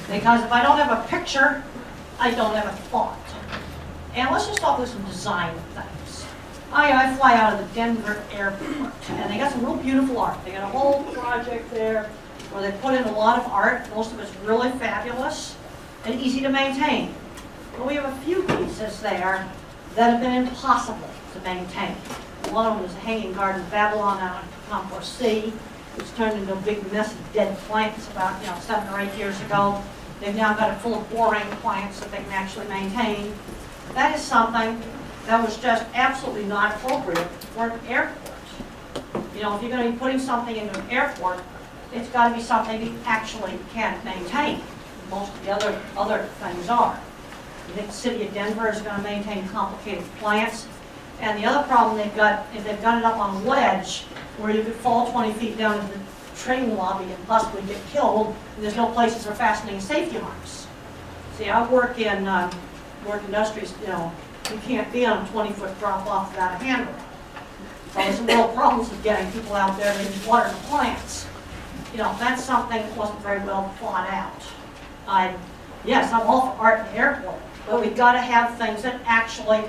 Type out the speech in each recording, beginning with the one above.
Because if I don't have a picture, I don't have a thought. And let's just talk about some design things. I fly out of the Denver airport, and they got some real beautiful art. They got a whole project there where they put in a lot of art. Most of it's really fabulous and easy to maintain. But we have a few pieces there that have been impossible to maintain. One of them is the Hanging Garden of Babylon out in Pompano Sea, which turned into a big mess of dead plants about 7 or 8 years ago. They've now got it full of boring plants that they can actually maintain. That is something that was just absolutely not appropriate for an airport. If you're going to be putting something into an airport, it's got to be something you actually can maintain. Most of the other things are. I think the city of Denver is going to maintain complicated plants. And the other problem they've got is they've got it up on a ledge where you could fall 20 feet down into the training lobby and possibly get killed, and there's no places for fastening safety harness. See, I work in industries, you can't be on a 20-foot drop-off without a handrail. So there's some real problems with getting people out there to use water in the plants. That's something that wasn't very well thought out. Yes, I'm all for art in the airport, but we've got to have things that actually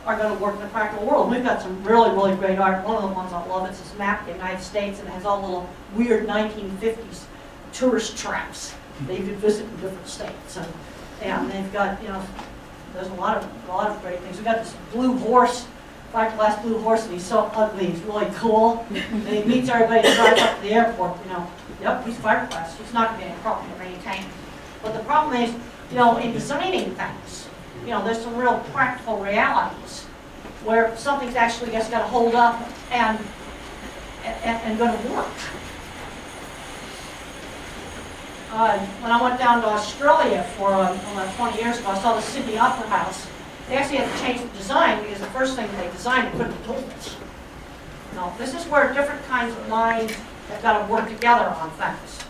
are going to work in the practical world. We've got some really, really great art. One of the ones I love is this map of the United States, and it has all the little weird 1950s tourist traps that you could visit in different states. And they've got, there's a lot of great things. We've got this blue horse, fiberglass blue horse, and he's so ugly, he's really cool. And he meets everybody and drives up to the airport, Yep, he's fiberglass. He's not going to be any problem to maintain. But the problem is, in designing things, there's some real practical realities where something's actually just got to hold up and going to work. When I went down to Australia for about 20 years ago, I saw the Sydney Opera House. They actually had to change the design because the first thing they designed, they couldn't have told us. This is where different kinds of minds have got to work together on things.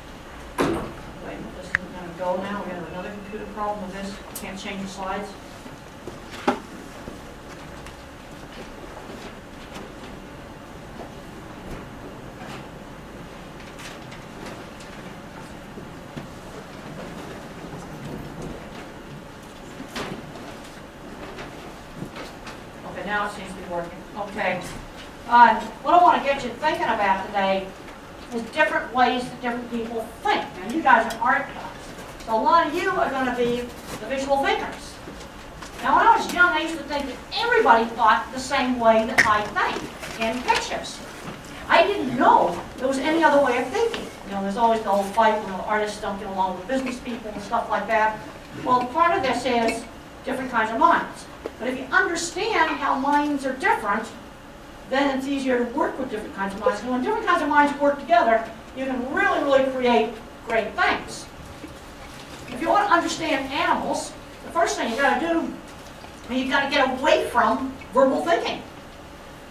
Wait, this isn't going to go now. We have another computer problem with this. Can't change the slides. Okay, now it seems to be working. Okay. What I want to get you thinking about today is different ways that different people think. Now, you guys are art guys, so a lot of you are going to be the visual thinkers. Now, when I was young, I used to think that everybody thought the same way that I think, in pictures. I didn't know there was any other way of thinking. There's always the whole fight when artists don't get along with business people and stuff like that. Well, part of this is different kinds of minds. But if you understand how minds are different, then it's easier to work with different kinds of minds. And when different kinds of minds work together, you can really, really create great things. If you want to understand animals, the first thing you've got to do, you've got to get away from verbal thinking.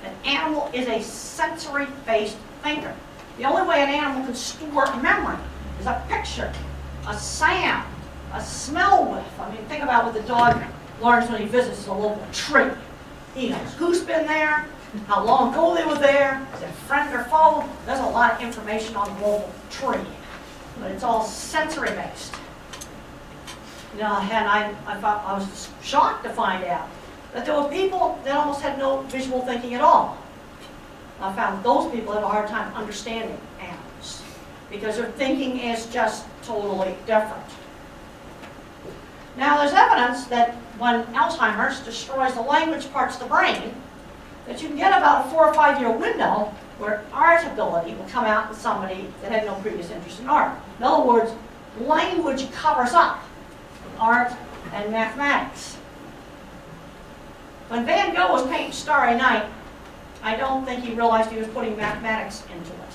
An animal is a sensory-based thinker. The only way an animal can store a memory is a picture, a sound, a smell whiff. I mean, think about what the dog learns when he visits a local tree. He knows who's been there, how long ago they were there, is it friend or foe. There's a lot of information on the local tree, but it's all sensory-based. And I was shocked to find out that there were people that almost had no visual thinking at all. I found those people have a hard time understanding animals because their thinking is just totally different. Now, there's evidence that when Alzheimer's destroys the language parts of the brain, that you can get about a 4 or 5 year window where art ability will come out in somebody that had no previous interest in art. In other words, language covers up art and mathematics. When Van Gogh was painting Starry Night, I don't think he realized he was putting mathematics into it.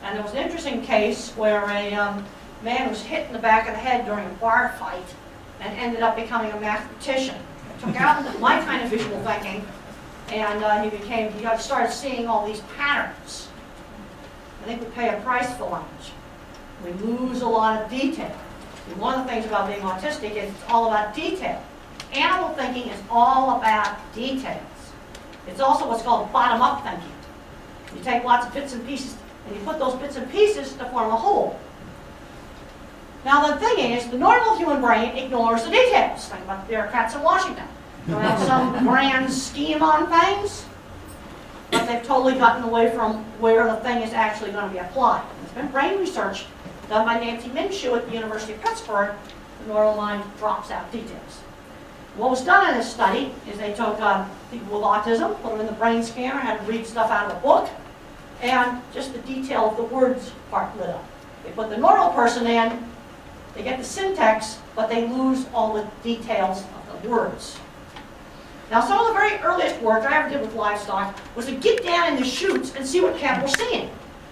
And there was an interesting case where a man was hit in the back of the head during a bar fight and ended up becoming a mathematician. It took out my kind of visual thinking, and he started seeing all these patterns. I think we pay a price for language. We lose a lot of detail. And one of the things about being autistic is it's all about detail. Animal thinking is all about details. It's also what's called bottom-up thinking. You take lots of bits and pieces, and you put those bits and pieces to form a whole. Now the thing is, the normal human brain ignores the details. Think about the bureaucrats in Washington. They have some grand scheme on things, but they've totally gotten away from where the thing is actually going to be applied. There's been brain research done by Nancy Minshew at the University of Pittsburgh. The neural mind drops out details. What was done in this study is they took people with autism, put them in the brain scanner, had to read stuff out of a book, and just the detail of the words part lit up. They put the normal person in, they get the syntax, but they lose all the details of the words. Now, some of the very earliest work I ever did with livestock was to get down in the chutes and see what cattle were seeing.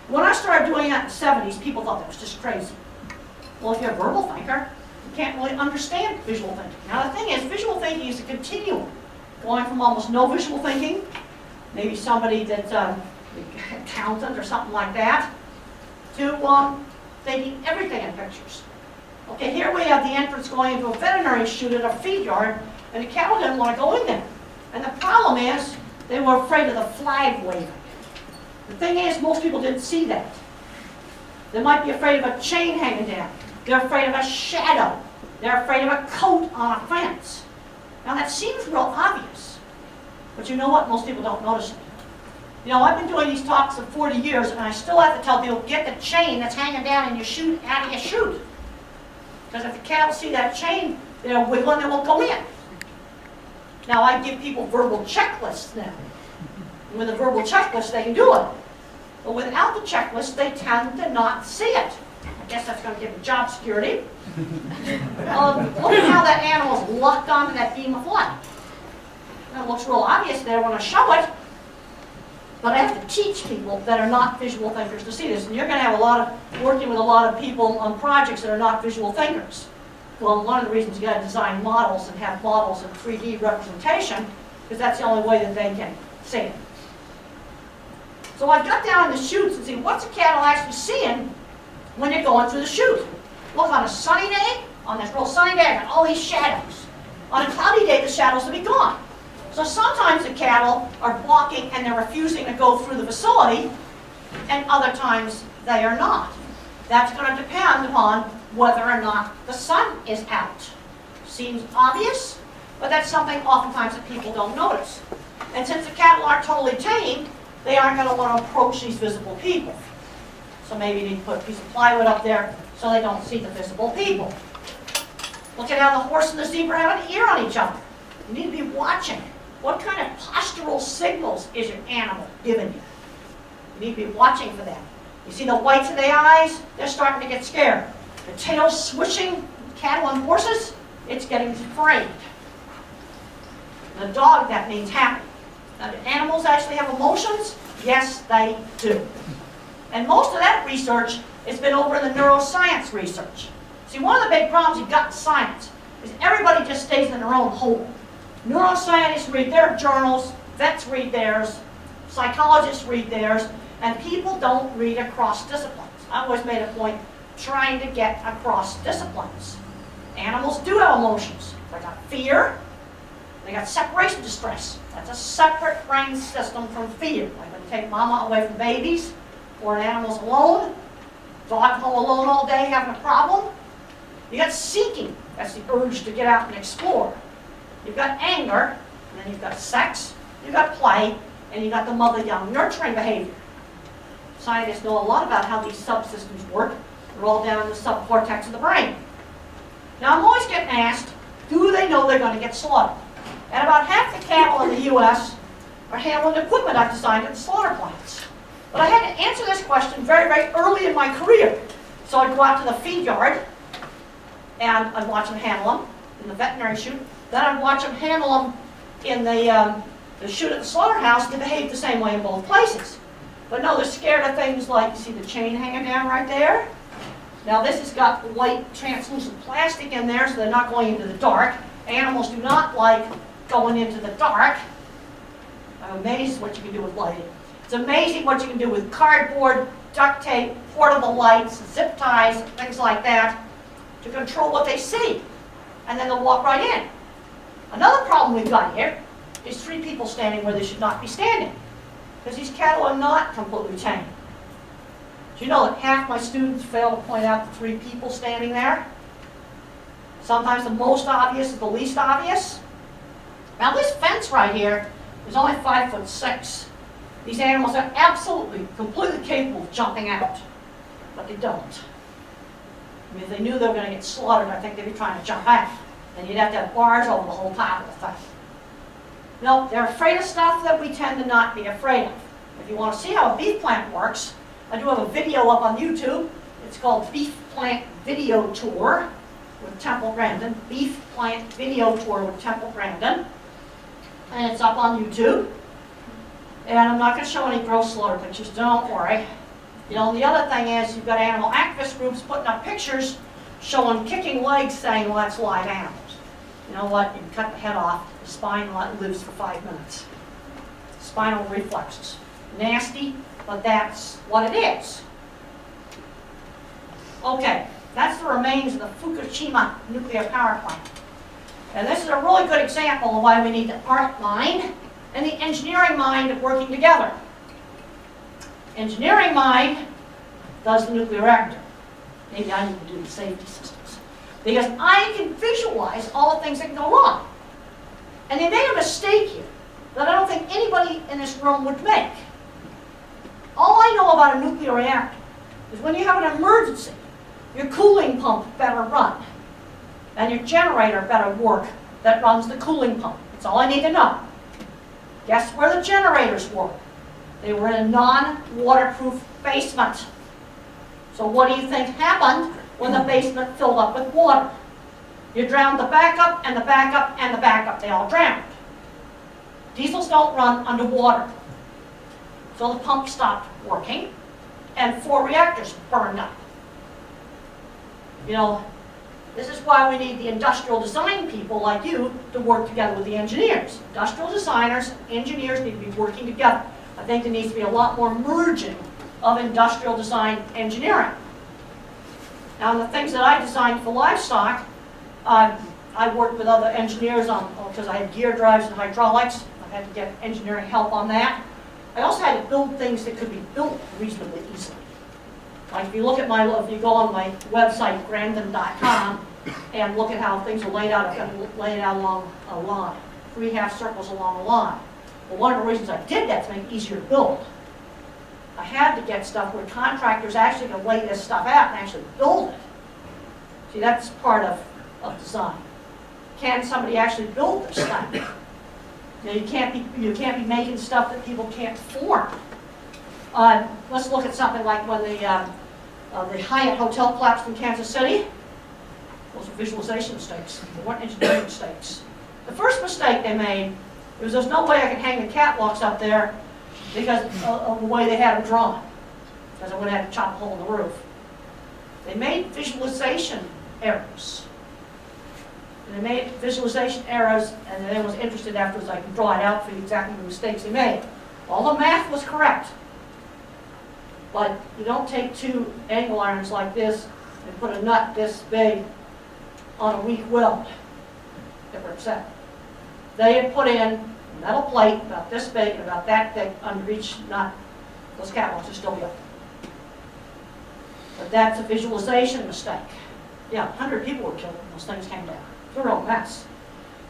When I started doing that in the 70s, people thought that was just crazy. Well, if you're a verbal thinker, you can't really understand visual thinking. Now, the thing is, visual thinking is a continuum, going from almost no visual thinking, maybe somebody that's accountant or something like that, to thinking everything in pictures. Okay, here we have the entrance going into a veterinary chute at a feed yard, and the cattle didn't want to go in there. And the problem is, they were afraid of the flag waving. The thing is, most people didn't see that. They might be afraid of a chain hanging down. They're afraid of a shadow. They're afraid of a coat on a fence. Now that seems real obvious, but you know what? Most people don't notice it. You know, I've been doing these talks for 40 years, and I still have to tell people, get the chain that's hanging down in your chute out of your chute. Because if the cattle see that chain, they're wiggling, they won't go in. Now, I give people verbal checklists now. And with a verbal checklist, they can do it. But without the checklist, they tend to not see it. I guess that's going to give them job security. Look at how that animal's locked onto that beam of light. Now, it looks real obvious there when I show it. But I have to teach people that are not visual thinkers to see this. And you're going to have working with a lot of people on projects that are not visual thinkers. Well, one of the reasons you got to design models and have models in 3D representation, because that's the only way that they can see it. So I got down in the chutes and see what's a cattle actually seeing when you're going through the chute. Look, on a sunny day, on this real sunny day, I got all these shadows. On a cloudy day, the shadows will be gone. So sometimes the cattle are blocking and they're refusing to go through the facility, and other times they are not. That's going to depend upon whether or not the sun is out. Seems obvious, but that's something oftentimes that people don't notice. And since the cattle aren't totally tamed, they aren't going to want to approach these visible people. So maybe you need to put a piece of plywood up there so they don't see the visible people. Look at how the horse and the zebra have an ear on each other. You need to be watching. What kind of postural signals is your animal giving you? You need to be watching for them. You see the whites of the eyes? They're starting to get scared. The tail swishing, cattle and horses, it's getting afraid. The dog, that means happy. Now, do animals actually have emotions? Yes, they do. And most of that research has been over in the neuroscience research. See, one of the big problems you've got in science is everybody just stays in their own hole. Neuroscientists read their journals, vets read theirs, psychologists read theirs, and people don't read across disciplines. I always made a point trying to get across disciplines. Animals do have emotions. They got fear, they got separation distress. That's a separate brain system from fear. Like when you take mama away from babies, or an animal's alone, dog home alone all day having a problem. You got seeking, that's the urge to get out and explore. You've got anger, and then you've got sex, you've got play, and you've got the mother-young nurturing behavior. Scientists know a lot about how these subsystems work. They're all down in the subcortex of the brain. Now, I'm always getting asked, do they know they're going to get slaughtered? And about half the cattle in the U.S. are handling equipment I've designed at the slaughter plants. But I had to answer this question very, very early in my career. So I'd go out to the feed yard, and I'd watch them handle them in the veterinary chute. Then I'd watch them handle them in the chute at the slaughterhouse. They behave the same way in both places. But no, they're scared of things like, you see the chain hanging down right there? Now this has got white translucent plastic in there, so they're not going into the dark. Animals do not like going into the dark. I'm amazed what you can do with lighting. It's amazing what you can do with cardboard, duct tape, portable lights, zip ties, things like that, to control what they see. And then they'll walk right in. Another problem we've got here is 3 people standing where they should not be standing, because these cattle are not completely tame. Do you know that half my students fail to point out the 3 people standing there? Sometimes the most obvious is the least obvious. Now this fence right here is only 5'6". These animals are absolutely, completely capable of jumping out, but they don't. I mean, if they knew they were going to get slaughtered, I think they'd be trying to jump out. And you'd have to have bars over the whole top of the thing. No, they're afraid of stuff that we tend to not be afraid of. If you want to see how a beef plant works, I do have a video up on YouTube. It's called Beef Plant Video Tour with Temple Grandin. Beef Plant Video Tour with Temple Grandin. And it's up on YouTube. And I'm not going to show any gross slaughter pictures, don't worry. You know, the other thing is you've got animal activist groups putting up pictures showing kicking legs saying, well, that's live animals. You know what? You can cut the head off. The spine lives for 5 minutes. Spinal reflexes. Nasty, but that's what it is. Okay, that's the remains of the Fukushima nuclear power plant. And this is a really good example of why we need the art mind and the engineering mind working together. Engineering mind does the nuclear reactor. Maybe I need to do the safety systems. Because I can visualize all the things that can go wrong. And they made a mistake here that I don't think anybody in this room would make. All I know about a nuclear reactor is when you have an emergency, your cooling pump better run. And your generator better work that runs the cooling pump. That's all I need to know. Guess where the generators were? They were in a non-waterproof basement. So what do you think happened when the basement filled up with water? You drowned the backup and the backup and the backup. They all drowned. Diesels don't run underwater. So the pump stopped working and 4 reactors burned up. You know, this is why we need the industrial design people like you to work together with the engineers. Industrial designers, engineers need to be working together. I think there needs to be a lot more merging of industrial design engineering. Now, the things that I designed for livestock, I worked with other engineers on, because I had gear drives and hydraulics. I had to get engineering help on that. I also had to build things that could be built reasonably easily. Like if you look at if you go on my website, Grandin.com, and look at how things are laid out, I've got them laid out along a line, 3 half circles along a line. Well, one of the reasons I did that to make it easier to build. I had to get stuff where contractors actually can lay this stuff out and actually build it. See, that's part of design. Can somebody actually build this thing? You know, you can't be making stuff that people can't form. Let's look at something like when the Hyatt Hotel collapsed in Kansas City. Those were visualization mistakes. They weren't engineering mistakes. The first mistake they made was there's no way I could hang the catwalks up there because of the way they had them drawn. Because I would have had to chop a hole in the roof. They made visualization errors. And they made visualization errors, and then was interested afterwards I could draw it out for you exactly the mistakes they made. All the math was correct. But you don't take 2 angle irons like this and put a nut this big on a weak weld. Different set. They had put in a metal plate about this big and about that big under each nut. Those catwalks are still up. But that's a visualization mistake. Yeah, 100 people were killed when those things came down. It's a real mess.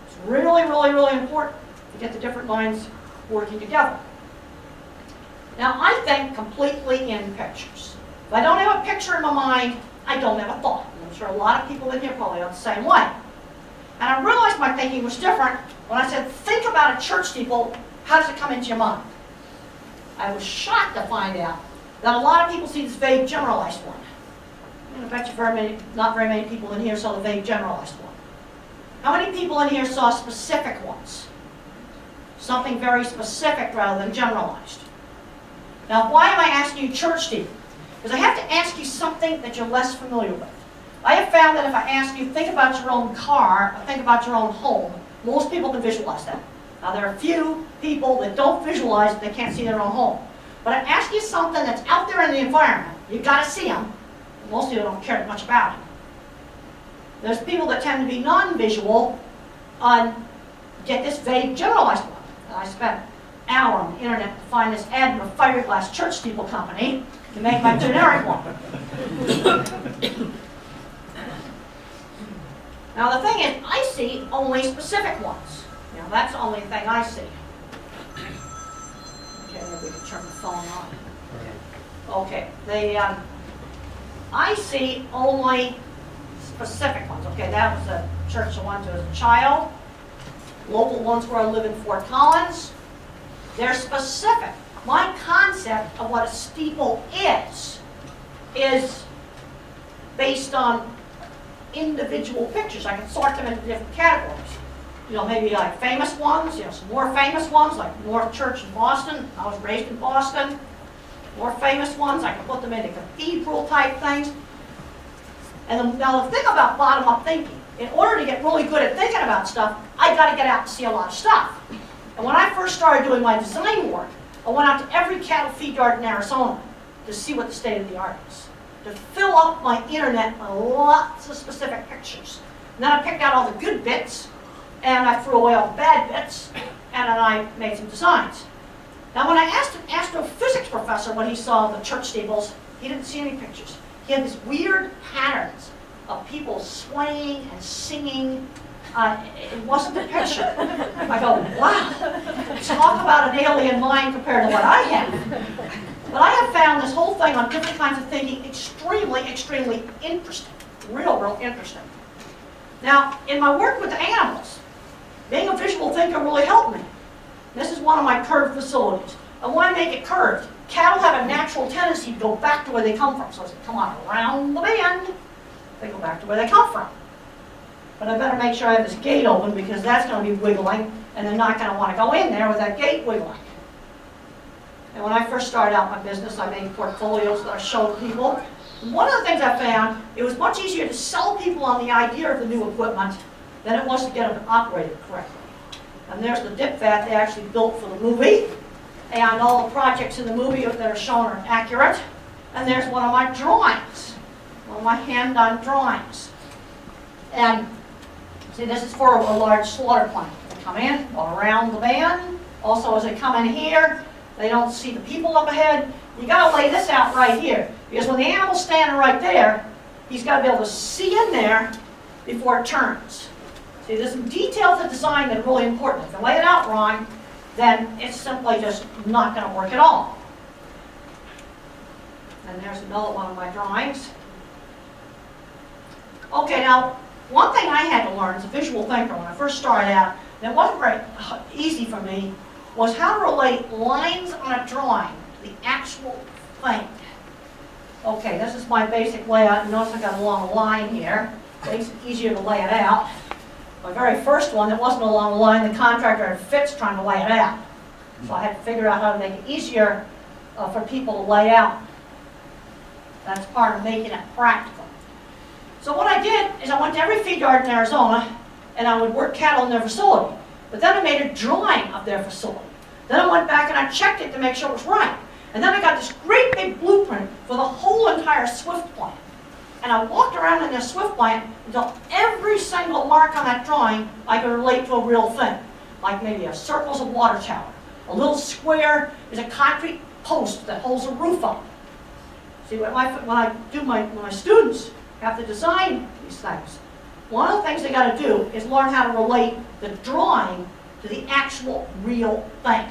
It's really, really, really important to get the different minds working together. Now, I think completely in pictures. If I don't have a picture in my mind, I don't have a thought. And I'm sure a lot of people in here probably are the same way. And I realized my thinking was different when I said, think about a church steeple, how does it come into your mind? I was shocked to find out that a lot of people see this vague generalized one. And I bet you not very many people in here saw the vague generalized one. How many people in here saw specific ones? Something very specific rather than generalized. Now, why am I asking you church steeple? Because I have to ask you something that you're less familiar with. I have found that if I ask you, think about your own car, or think about your own home, most people can visualize that. Now, there are a few people that don't visualize it, they can't see their own home. But I ask you something that's out there in the environment. You've got to see them. Most of you don't care much about them. There's people that tend to be non-visual on get this vague generalized one. And I spent hour on the internet to find this ad in a fiberglass church steeple company to make my generic one. Now the thing is, I see only specific ones. You know, that's the only thing I see. Okay, maybe we can turn the phone on. Okay, I see only specific ones. Okay, that was a church I went to as a child. Local ones where I live in Fort Collins. They're specific. My concept of what a steeple is based on individual pictures. I can sort them into different categories. You know, maybe like famous ones, you know, some more famous ones like North Church in Boston. I was raised in Boston. More famous ones, I can put them into cathedral type things. And now the thing about bottom-up thinking, in order to get really good at thinking about stuff, I got to get out and see a lot of stuff. And when I first started doing my design work, I went out to every cattle feed yard in Arizona to see what the state of the art is, to fill up my internet with lots of specific pictures. And then I picked out all the good bits, and I threw away all the bad bits, and then I made some designs. Now when I asked an astrophysics professor what he saw of the church steeples, he didn't see any pictures. He had these weird patterns of people swaying and singing. It wasn't a picture. I go, wow, talk about an alien mind compared to what I have. But I have found this whole thing on different kinds of thinking extremely, extremely interesting. Real interesting. Now, in my work with the animals, being a visual thinker really helped me. This is one of my curved facilities. And why make it curved? Cattle have a natural tendency to go back to where they come from. So as they come on around the bend, they go back to where they come from. But I better make sure I have this gate open because that's going to be wiggling, and they're not going to want to go in there with that gate wiggling. And when I first started out my business, I made portfolios that I showed people. And one of the things I found, it was much easier to sell people on the idea of the new equipment than it was to get them to operate it correctly. And there's the dip vat they actually built for the movie. And all the projects in the movie that are shown are accurate. And there's one of my drawings, one of my hand-done drawings. And see, this is for a large slaughter plant. They come in, go around the band. Also, as they come in here, they don't see the people up ahead. You got to lay this out right here. Because when the animal's standing right there, he's got to be able to see in there before it turns. See, there's some details of design that are really important. If you lay it out wrong, then it's simply just not going to work at all. And there's another one of my drawings. Okay, now, one thing I had to learn as a visual thinker when I first started out, and it wasn't very easy for me, was how to relate lines on a drawing to the actual thing. Okay, this is my basic layout. You notice I got a long line here. It makes it easier to lay it out. My very first one, it wasn't along the line. The contractor had fits trying to lay it out. So I had to figure out how to make it easier for people to lay out. That's part of making it practical. So what I did is I went to every feed yard in Arizona and I would work cattle in their facility. But then I made a drawing of their facility. Then I went back and I checked it to make sure it was right. And then I got this great big blueprint for the whole entire Swift plant. And I walked around in this Swift plant until every single mark on that drawing I could relate to a real thing. Like maybe a circle's a water tower. A little square is a concrete post that holds a roof up. See, when my students have to design these things, one of the things they got to do is learn how to relate the drawing to the actual real thing.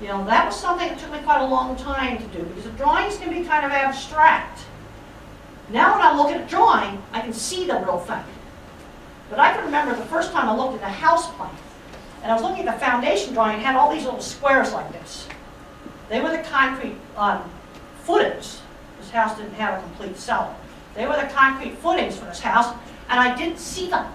You know, that was something that took me quite a long time to do because the drawings can be kind of abstract. Now when I look at a drawing, I can see the real thing. But I can remember the first time I looked at a house plan, and I was looking at the foundation drawing and had all these little squares like this. They were the concrete footings. This house didn't have a complete cellar. They were the concrete footings for this house, and I didn't see them.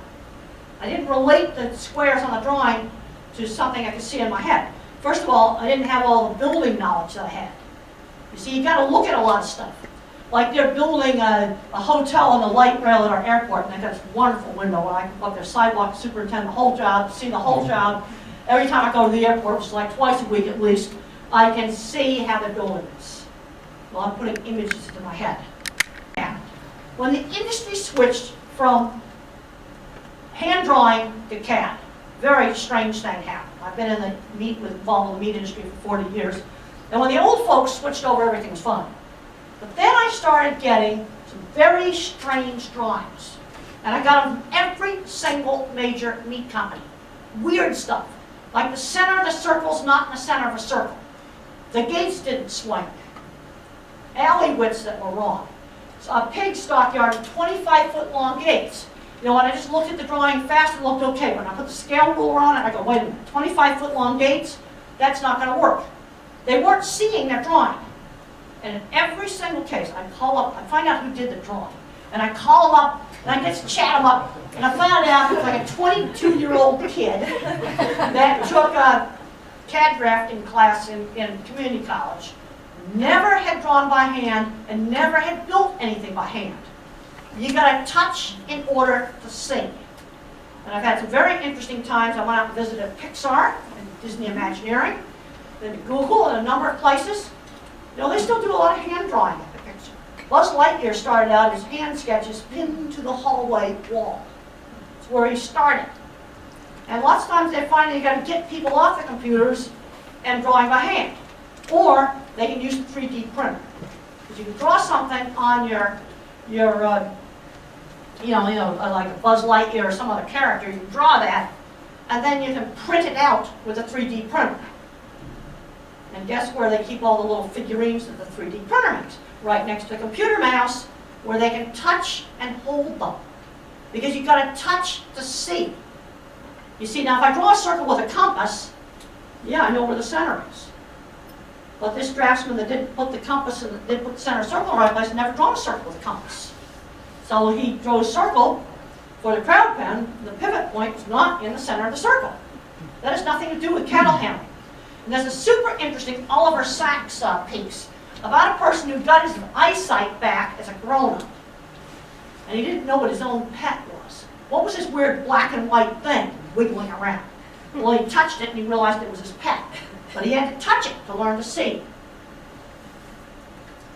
I didn't relate the squares on the drawing to something I could see in my head. First of all, I didn't have all the building knowledge that I had. You see, you got to look at a lot of stuff. Like they're building a hotel on the light rail at our airport, and they've got this wonderful window where I can go up their sidewalk, superintend the whole job, see the whole job. Every time I go to the airport, which is like twice a week at least, I can see how they're building this. Well, I'm putting images into my head. When the industry switched from hand drawing to CAD, very strange thing happened. I've been involved in the meat industry for 40 years. And when the old folks switched over, everything was fine. But then I started getting some very strange drawings. And I got them from every single major meat company. Weird stuff. Like the center of the circle's not in the center of a circle. The gates didn't swing. Alley widths that were wrong. So a pig stockyard with 25-foot long gates. You know, when I just looked at the drawing fast, it looked okay. When I put the scale ruler on it, I go, wait a minute, 25-foot long gates? That's not going to work. They weren't seeing their drawing. And in every single case, I call up, I find out who did the drawing. And I call them up, and I just chat them up. And I found out it was like a 22-year-old kid that took a CAD drafting class in community college, never had drawn by hand, and never had built anything by hand. You got to touch in order to see. And I've had some very interesting times. I went out and visited Pixar and Disney Imagineering, then Google and a number of places. You know, they still do a lot of hand drawing at the Pixar. Buzz Lightyear started out as hand sketches pinned to the hallway wall. That's where he started. And lots of times they find you got to get people off the computers and drawing by hand. Or they can use the 3D printer. Because you can draw something on your like a Buzz Lightyear or some other character, you can draw that, and then you can print it out with a 3D printer. And guess where they keep all the little figurines that the 3D printer makes? Right next to the computer mouse, where they can touch and hold them. Because you've got to touch to see. You see, now if I draw a circle with a compass, yeah, I know where the center is. But this draftsman that didn't put the compass and didn't put the center circle in the right place never drawn a circle with a compass. So he drew a circle for the crowd pen. The pivot point was not in the center of the circle. That has nothing to do with cattle handling. And there's a super interesting Oliver Sacks piece about a person who got his eyesight back as a grown-up. And he didn't know what his own pet was. What was this weird black and white thing wiggling around? Well, he touched it and he realized it was his pet. But he had to touch it to learn to see.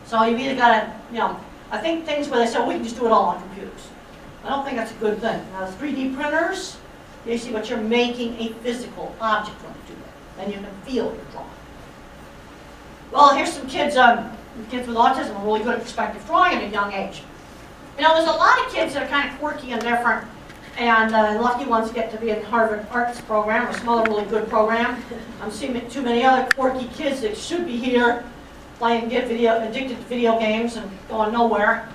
So you've either got to, I think things where they say, well, we can just do it all on computers. I don't think that's a good thing. Now, the 3D printers, you see what you're making a physical object when you do that. Then you can feel your drawing. Well, here's some kids, kids with autism are really good at perspective drawing at a young age. You know, there's a lot of kids that are kind of quirky and different, and lucky ones get to be in Harvard Arts program or some other really good program. I'm seeing too many other quirky kids that should be here playing, addicted to video games and going nowhere.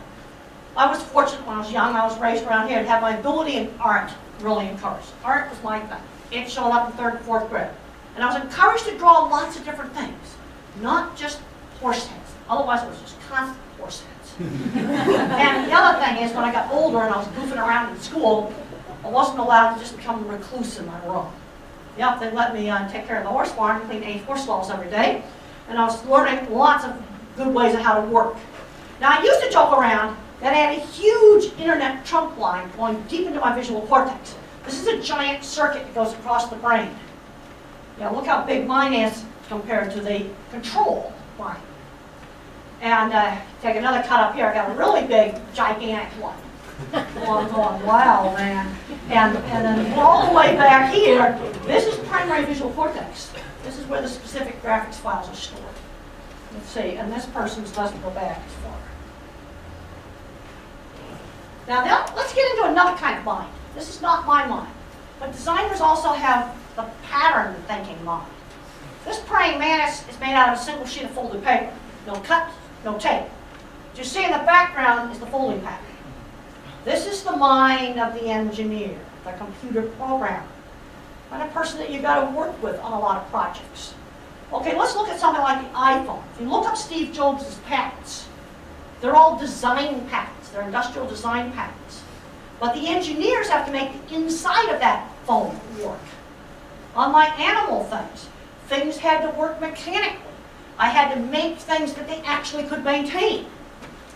I was fortunate when I was young. I was raised around here to have my ability in art really encouraged. Art was my thing. It showed up in 3rd and 4th grade. And I was encouraged to draw lots of different things, not just horse heads. Otherwise, it was just constant horse heads. And the other thing is, when I got older and I was goofing around in school, I wasn't allowed to just become a recluse in my room. Yep, they let me take care of the horse barn, clean 8 horse stalls every day. And I was learning lots of good ways of how to work. Now, I used to joke around that I had a huge internet trunk line going deep into my visual cortex. This is a giant circuit that goes across the brain. Now, look how big mine is compared to the control line. And take another cut up here. I got a really big, gigantic one. Well, I'm going, wow, man. And then all the way back here, this is primary visual cortex. This is where the specific graphics files are stored. Let's see, and this person's doesn't go back as far. Now, let's get into another kind of mind. This is not my mind. But designers also have the pattern thinking mind. This praying mantis is made out of a single sheet of folded paper. No cut, no tape. What you see in the background is the folding pattern. This is the mind of the engineer, the computer programmer, and a person that you've got to work with on a lot of projects. Okay, let's look at something like the iPhone. If you look up Steve Jobs' patents, they're all design patents. They're industrial design patents. But the engineers have to make the inside of that phone work. On my animal things had to work mechanically. I had to make things that they actually could maintain.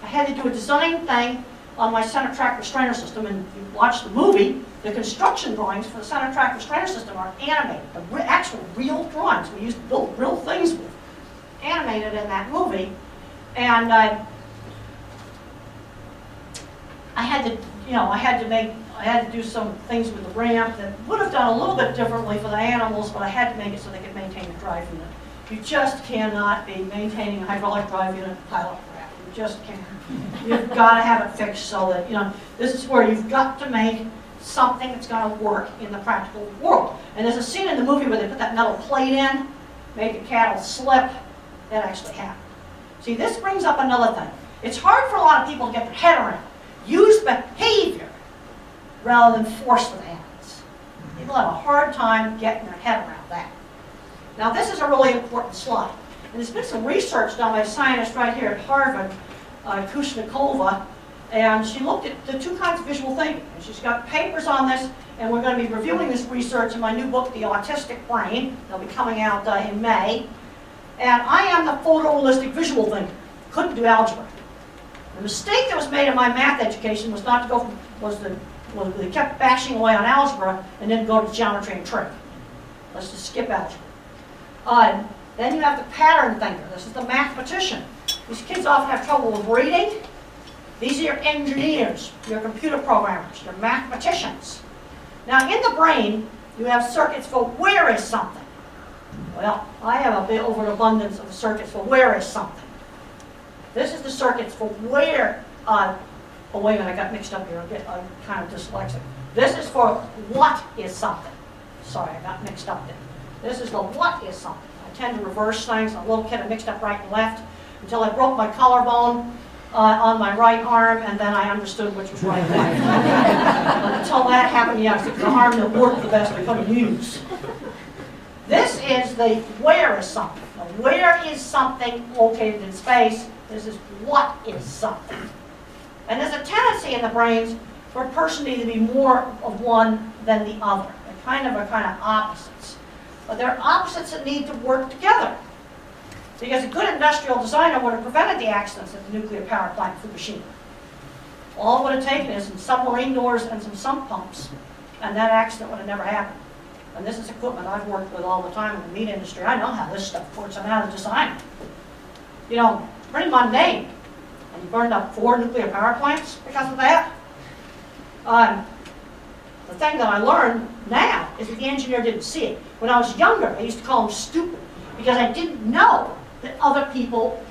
I had to do a design thing on my center track restrainer system, and if you watch the movie, the construction drawings for the center track restrainer system are animated. The actual real drawings we used to build real things with, animated in that movie. And I had to you know, I had to do some things with the ramp that would have done a little bit differently for the animals, but I had to make it so they could maintain the drive unit. You just cannot be maintaining a hydraulic drive unit pilot craft. You just can't. You've got to have it fixed so that, you know, this is where you've got to make something that's going to work in the practical world. And there's a scene in the movie where they put that metal plate in, made the cattle slip. That actually happened. See, this brings up another thing. It's hard for a lot of people to get their head around. Use behavior rather than force with animals. People have a hard time getting their head around that. Now, this is a really important slide. And there's been some research done by a scientist right here at Harvard, Kushnikova, and she looked at the two kinds of visual thinking. And she's got papers on this, and we're going to be reviewing this research in my new book, The Autistic Brain. They'll be coming out in May. And I am the photorealistic visual thinker. Couldn't do algebra. The mistake that was made in my math education was not to go from, they kept bashing away on algebra and then go to geometry and trig. Let's just skip algebra. Then you have the pattern thinker. This is the mathematician. These kids often have trouble with reading. These are your engineers, your computer programmers, your mathematicians. Now in the brain, you have circuits for where is something. Well, I have a bit overabundance of circuits for where is something. This is the circuits for where, oh wait a minute, I got mixed up here, I'm kind of dyslexic. This is for what is something. Sorry, I got mixed up there. This is the what is something. I tend to reverse things. A little kid, I mixed up right and left until I broke my collarbone on my right arm, and then I understood which was right and left. Until that happened, yes, it was the arm that worked the best I couldn't use. This is the where is something. Now, where is something located in space? This is what is something. And there's a tendency in the brains for a person to either be more of one than the other. They're kind of opposites. But they're opposites that need to work together. Because a good industrial designer would have prevented the accidents at the nuclear power plant Fukushima. All it would have taken is some submarine doors and some sump pumps, and that accident would have never happened. And this is equipment I've worked with all the time in the meat industry. I know how this stuff works. I know how to design it. You know, pretty mundane. And you burned up 4 nuclear power plants because of that. The thing that I learned now is that the engineer didn't see it. When I was younger, I used to call him stupid because I didn't know that other people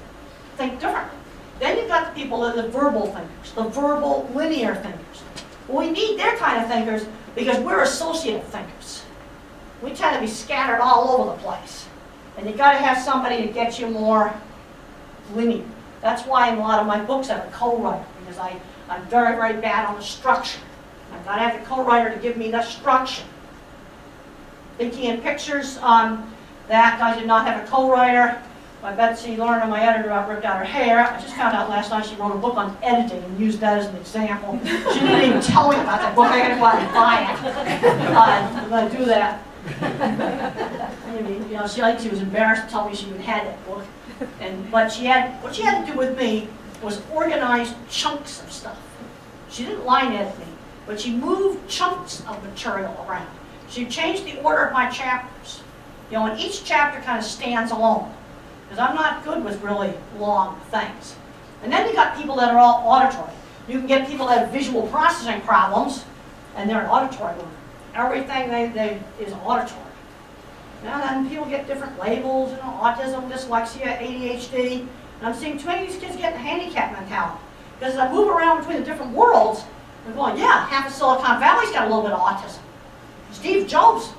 think differently. Then you've got the people that are the verbal thinkers, the verbal linear thinkers. Well, we need their kind of thinkers because we're associative thinkers. We tend to be scattered all over the place. And you've got to have somebody to get you more linear. That's why in a lot of my books I have a co-writer, because I'm very, very bad on the structure. I've got to have the co-writer to give me the structure. Thinking in pictures, that I did not have a co-writer. My Betsy Lerner, my editor, ripped out her hair. I just found out last night she wrote a book on editing and used that as an example. She didn't even tell me about that book. I got to go out and buy it. I'm going to do that. You know, she was embarrassed to tell me she even had that book. But what she had to do with me was organize chunks of stuff. She didn't line edit me, but she moved chunks of material around. She changed the order of my chapters. You know, and each chapter kind of stands alone. Because I'm not good with really long things. And then you got people that are all auditory. You can get people that have visual processing problems, and they're an auditory learner. Everything they is auditory. Now then people get different labels, you know, autism, dyslexia, ADHD. And I'm seeing too many of these kids getting a handicap mentality. Because as I move around between the different worlds, I'm going, yeah, half of Silicon Valley's got a little bit of autism. Steve Jobs,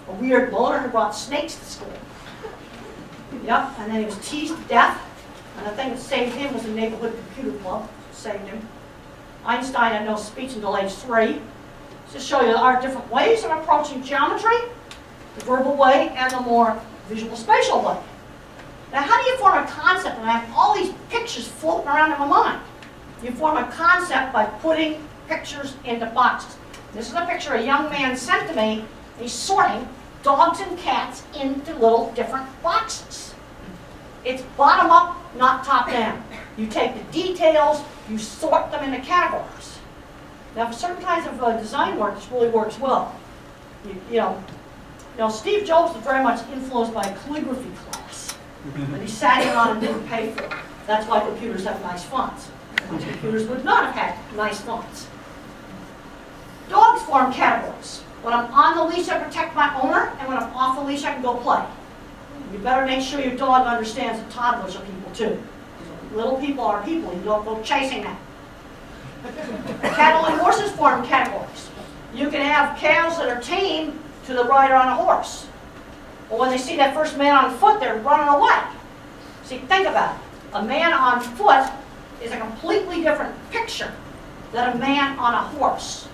a weird loner who brought snakes to school. Yep, and then he was teased to death. And the thing that saved him was the neighborhood computer club. Saved him. Einstein had no speech until age 3. Just show you our different ways of approaching geometry, the verbal way and the more visual spatial way. Now, how do you form a concept when I have all these pictures floating around in my mind? You form a concept by putting pictures into boxes. This is a picture a young man sent to me. He's sorting dogs and cats into little different boxes. It's bottom up, not top down. You take the details, you sort them into categories. Now, for certain kinds of design work, this really works well. You know, Steve Jobs was very much influenced by a calligraphy class that he sat in on and didn't pay for. That's why computers have nice fonts. Computers would not have had nice fonts. Dogs form categories. When I'm on the leash, I protect my owner, and when I'm off the leash, I can go play. You better make sure your dog understands that toddlers are people too. Little people are people, you don't go chasing them. Cattle and horses form categories. You can have cows that are tamed to the rider on a horse. But when they see that first man on foot, they're running away. See, think about it. A man on foot is a completely different picture than a man on a horse.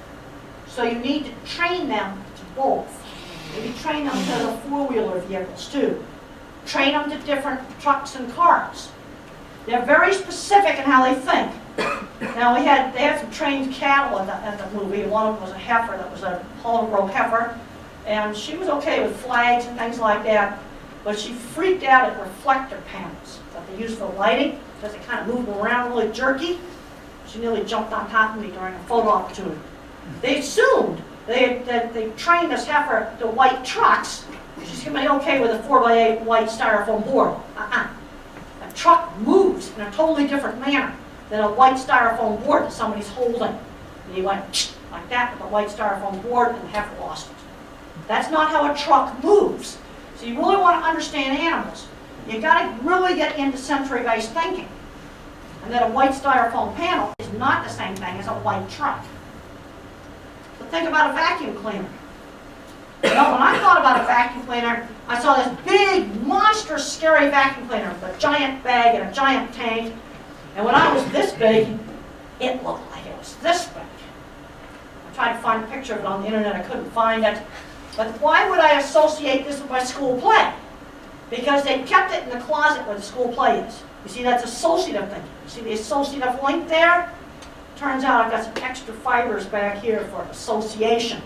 So you need to train them to both. Maybe train them to the four-wheeler vehicles too. Train them to different trucks and cars. They're very specific in how they think. Now they had some trained cattle at the movie. One of them was a heifer that was a Holbrook heifer. And she was okay with flags and things like that. But she freaked out at reflector panels that they use for lighting because they kind of moved around really jerky. She nearly jumped on top of me during a photo opportunity. They assumed that they trained this heifer to white trucks. She's going to be okay with a 4x8 white styrofoam board. A truck moves in a totally different manner than a white styrofoam board that somebody's holding. And he went like that with a white styrofoam board, and the heifer lost it. That's not how a truck moves. So you really want to understand animals. You've got to really get into sensory-based thinking. And that a white styrofoam panel is not the same thing as a white truck. So think about a vacuum cleaner. You know, when I thought about a vacuum cleaner, I saw this big, monstrous, scary vacuum cleaner with a giant bag and a giant tank. And when I was this big, it looked like it was this big. I tried to find a picture of it on the internet. I couldn't find it. But why would I associate this with my school play? Because they kept it in the closet where the school play is. You see, that's associative thinking. You see the associative link there? Turns out I've got some extra fibers back here for association.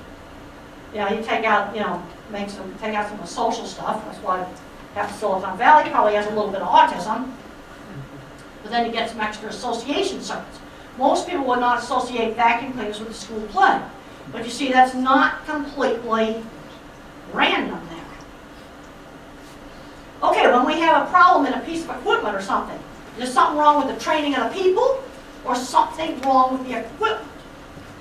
You know, you take out, take out some of the social stuff. That's why half of Silicon Valley probably has a little bit of autism. But then you get some extra association circuits. Most people would not associate vacuum cleaners with the school play. But you see, that's not completely random there. Okay, when we have a problem in a piece of equipment or something, is something wrong with the training of the people or something wrong with the equipment?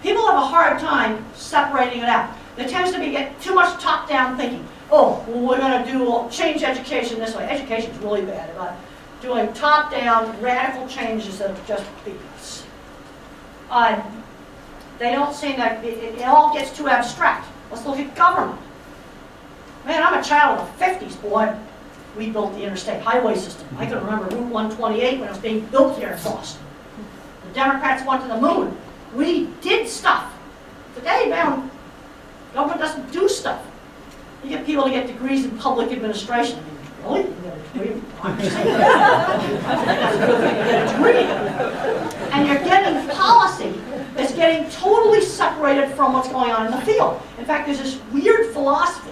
People have a hard time separating it out. There tends to be too much top-down thinking. Oh, well, we're going to change education this way. Education's really bad about doing top-down radical changes that are just BS. They don't seem that it all gets too abstract. Let's look at government. Man, I'm a child of the 50s, boy. We built the interstate highway system. I can remember Route 128 when it was being built here in Boston. The Democrats went to the moon. We did stuff. Today, man, government doesn't do stuff. You get people to get degrees in public administration. I mean, really? You get a degree? I'm saying that's a good thing to get a degree. And you're getting policy that's getting totally separated from what's going on in the field. In fact, there's this weird philosophy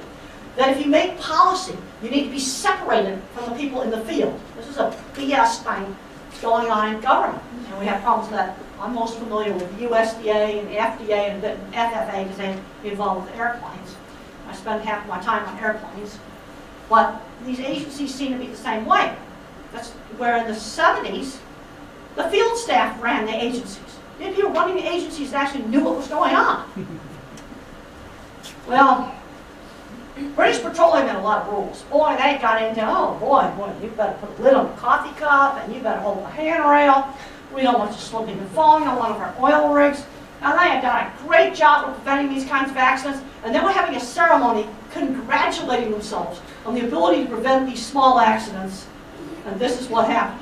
that if you make policy, you need to be separated from the people in the field. This is a BS thing going on in government. And we have problems with that. I'm most familiar with the USDA and the FDA and the FFA because they're involved with airplanes. I spend half of my time on airplanes. But these agencies seem to be the same way. That's where in the 70s, the field staff ran the agencies. You had people running the agencies that actually knew what was going on. Well, British Petroleum had a lot of rules. Boy, they got into, boy, you better put a lid on the coffee cup, and you better hold the handrail. We don't want you slipping and falling on one of our oil rigs. Now, they had done a great job of preventing these kinds of accidents, and they were having a ceremony congratulating themselves on the ability to prevent these small accidents, and this is what happened.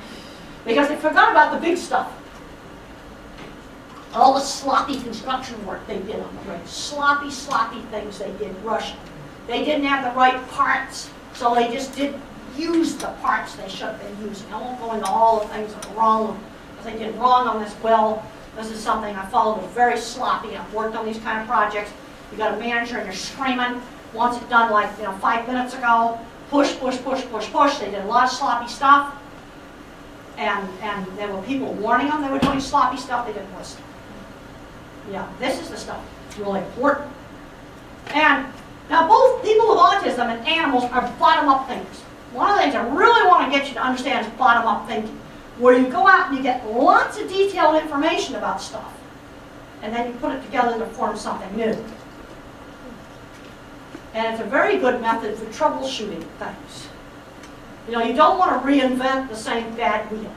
Because they forgot about the big stuff. All the sloppy construction work they did on the rig. Sloppy things they did rushing. They didn't have the right parts, so they just didn't use the parts they should have been using. I won't go into all the things that were wrong, that they did wrong on this well. This is something I followed was very sloppy. I've worked on these kind of projects. You got a manager and you're screaming. Wants it done like 5 minutes ago. Push. They did a lot of sloppy stuff. And there were people warning them they were doing sloppy stuff. They didn't listen. Yeah, this is the stuff that's really important. And now both people with autism and animals are bottom-up thinkers. One of the things I really want to get you to understand is bottom-up thinking, where you go out and you get lots of detailed information about stuff. and then you put it together to form something new. And it's a very good method for troubleshooting things. You know, you don't want to reinvent the same bad wheel.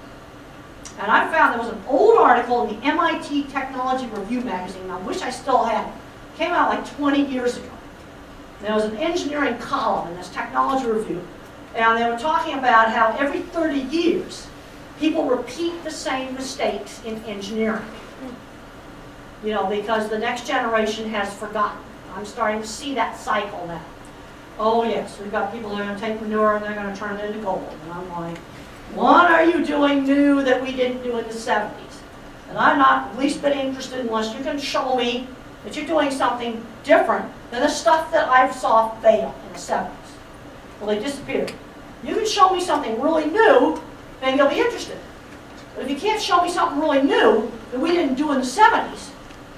And I found there was an old article in the MIT Technology Review magazine, I wish I still had it. It came out like 20 years ago. There was an engineering column in this technology review, and they were talking about how every 30 years, people repeat the same mistakes in engineering. You know, because the next generation has forgotten. I'm starting to see that cycle now. Oh yes, we've got people that are going to take manure and they're going to turn it into gold. And I'm like, what are you doing new that we didn't do in the 70s? And I'm not the least bit interested unless you can show me that you're doing something different than the stuff that I saw fail in the 70s. Well, they disappeared. You can show me something really new, then you'll be interested. But if you can't show me something really new that we didn't do in the 70s,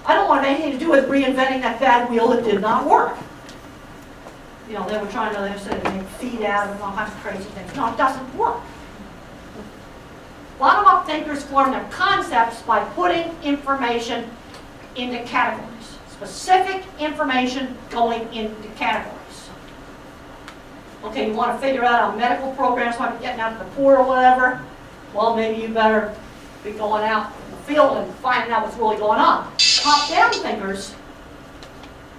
I don't want anything to do with reinventing that bad wheel that did not work. You know, they were trying to, they said, make feed out of all kinds of crazy things. No, it doesn't work. Bottom-up thinkers form their concepts by putting information into categories. Specific information going into categories. Okay, you want to figure out how medical programs might be getting out to the poor or whatever? Well, maybe you better be going out in the field and finding out what's really going on. Top-down thinkers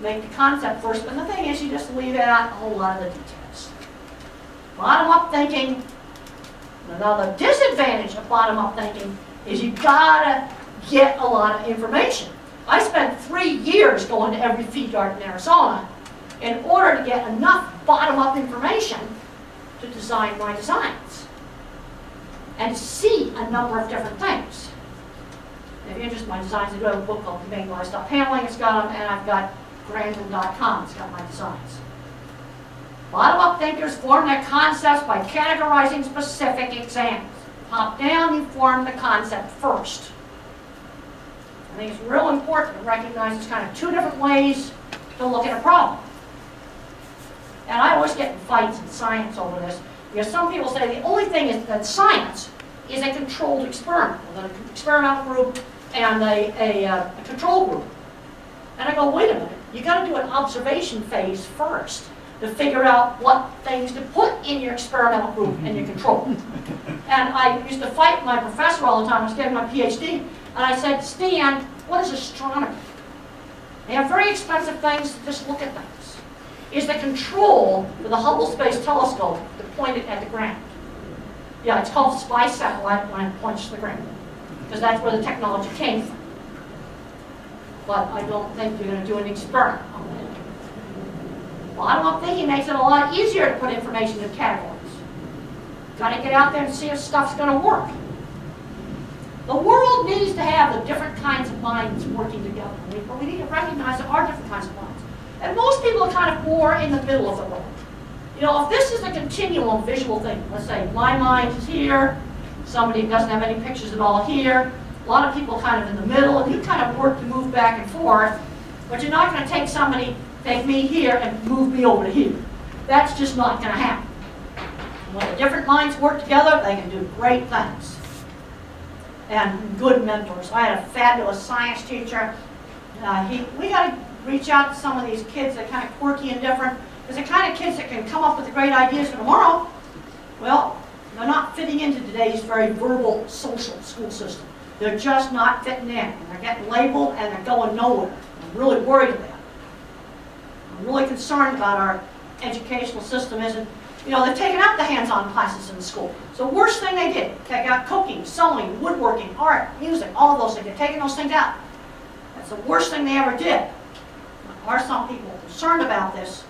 make the concept first, but the thing is you just leave out a whole lot of the details. Bottom-up thinking, another disadvantage of bottom-up thinking is you gotta get a lot of information. I spent 3 years going to every feed yard in Arizona in order to get enough bottom-up information to design my designs and see a number of different things. If you're interested in my designs, I do have a book called Conveying Livestock Handling. It's got them, and I've got Grandin.com. It's got my designs. Bottom-up thinkers form their concepts by categorizing specific examples. Top-down, you form the concept first. I think it's real important to recognize there's kind of two different ways to look at a problem. And I always get in fights in science over this, because some people say the only thing is that science is a controlled experiment, with an experimental group and a control group. And I go, wait a minute, you got to do an observation phase first to figure out what things to put in your experimental group and your control. And I used to fight my professor all the time. I was getting my PhD, and I said, Stan, what is astronomy? They have very expensive things to just look at things. Is the control for the Hubble Space Telescope to point it at the ground? Yeah, it's called spy satellite when it points to the ground, because that's where the technology came from. But I don't think you're going to do an experiment on that. Bottom-up thinking makes it a lot easier to put information in categories. Got to get out there and see if stuff's going to work. The world needs to have the different kinds of minds working together. But we need to recognize there are different kinds of minds. And most people are kind of more in the middle of the road. You know, if this is a continuum visual thing, let's say my mind is here, somebody who doesn't have any pictures at all here, a lot of people kind of in the middle, and you kind of work to move back and forth, but you're not going to take me here and move me over to here. That's just not going to happen. When the different minds work together, they can do great things. And good mentors. I had a fabulous science teacher. We got to reach out to some of these kids that are kind of quirky and different. Because the kind of kids that can come up with the great ideas for tomorrow, well, they're not fitting into today's very verbal, social school system. They're just not fitting in. And they're getting labeled and they're going nowhere. I'm really worried about it. I'm really concerned about our educational system isn't, you know, they've taken out the hands-on classes in the school. So the worst thing they did, take out cooking, sewing, woodworking, art, music, all of those things. They're taking those things out. That's the worst thing they ever did. There are some people concerned about this.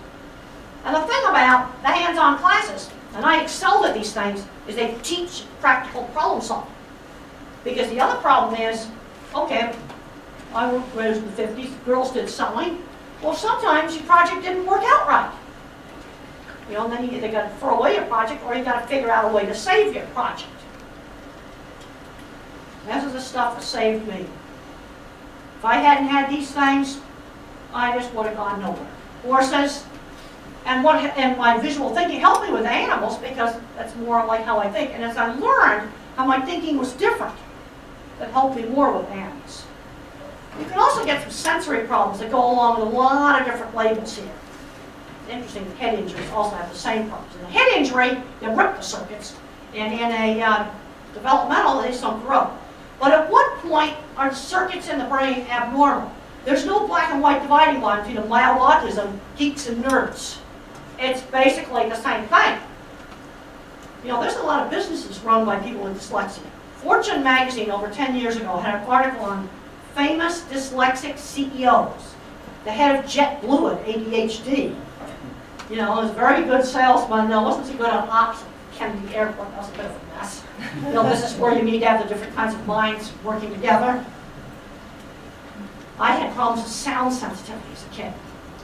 And the thing about the hands-on classes, and I excelled at these things, is they teach practical problem solving. Because the other problem is, okay, I was raised in the 50s, girls did sewing. Well, sometimes your project didn't work out right. You know, and then you either got to throw away your project or you got to figure out a way to save your project. This is the stuff that saved me. If I hadn't had these things, I just would have gone nowhere. Horses, and my visual thinking helped me with animals because that's more like how I think. And as I learned how my thinking was different, that helped me more with animals. You can also get some sensory problems that go along with a lot of different labels here. It's interesting that head injuries also have the same problems. In a head injury, you rip the circuits, and in a developmental, they just don't grow. But at what point are the circuits in the brain abnormal? There's no black and white dividing line between mild autism, geeks, and nerds. It's basically the same thing. You know, there's a lot of businesses run by people with dyslexia. Fortune magazine over 10 years ago had an article on famous dyslexic CEOs. The head of JetBlue had ADHD. You know, was a very good salesman. No, wasn't so good on ops at Kennedy Airport. That was a bit of a mess. You know, this is where you need to have the different kinds of minds working together. I had problems with sound sensitivity as a kid.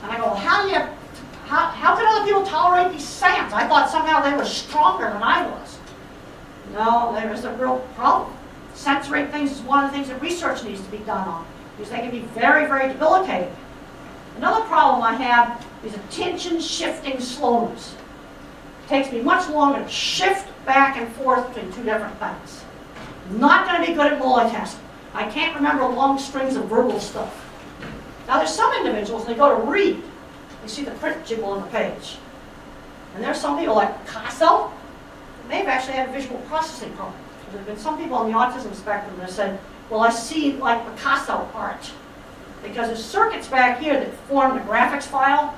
And I go, well, how can other people tolerate these sounds? I thought somehow they were stronger than I was. No, there is a real problem. Censoring things is one of the things that research needs to be done on, because they can be very, very debilitating. Another problem I have is attention shifting slowness. It takes me much longer to shift back and forth between two different things. Not going to be good at multitasking. I can't remember long strings of verbal stuff. Now there's some individuals, they go to read, you see the print jiggle on the page. And there's some people like Picasso, they've actually had a visual processing problem. There have been some people on the autism spectrum that said, well, I see like Picasso art. Because there's circuits back here that form the graphics file,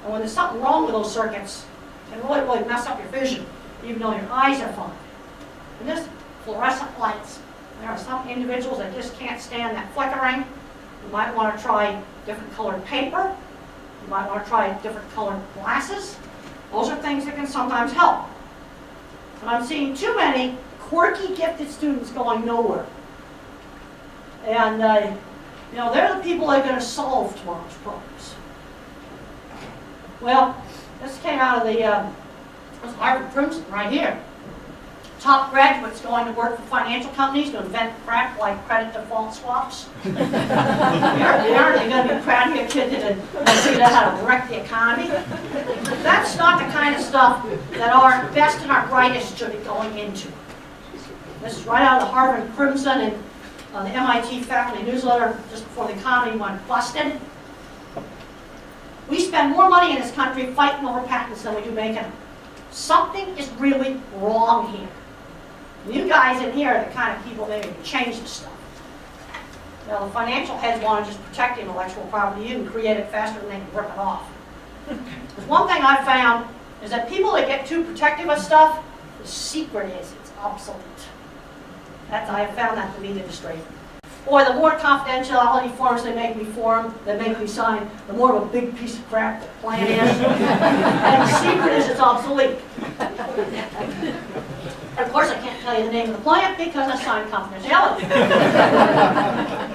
and when there's something wrong with those circuits, it can really mess up your vision, even though your eyes are fine. And this fluorescent lights, there are some individuals that just can't stand that flickering. You might want to try different colored paper. You might want to try different colored glasses. Those are things that can sometimes help. But I'm seeing too many quirky, gifted students going nowhere. And you know, they're the people that are going to solve tomorrow's problems. Well, this came out of the Harvard Crimson right here. Top graduates going to work for financial companies to invent crap like credit default swaps. Aren't they going to be proud of your kid to figure out how to wreck the economy? That's not the kind of stuff that our best and our brightest should be going into. This is right out of the Harvard Crimson and the MIT faculty newsletter just before the economy went busted. We spend more money in this country fighting over patents than we do making them. Something is really wrong here. You guys in here are the kind of people that can change this stuff. Now, the financial heads want to just protect the intellectual property. You can create it faster than they can rip it off. Because one thing I've found is that people that get too protective of stuff, the secret is it's obsolete. I have found that to be the distraction. Boy, the more confidentiality forms they make me sign, the more of a big piece of crap the plan is. And the secret is it's obsolete. Of course, I can't tell you the name of the plant because I signed confidentiality.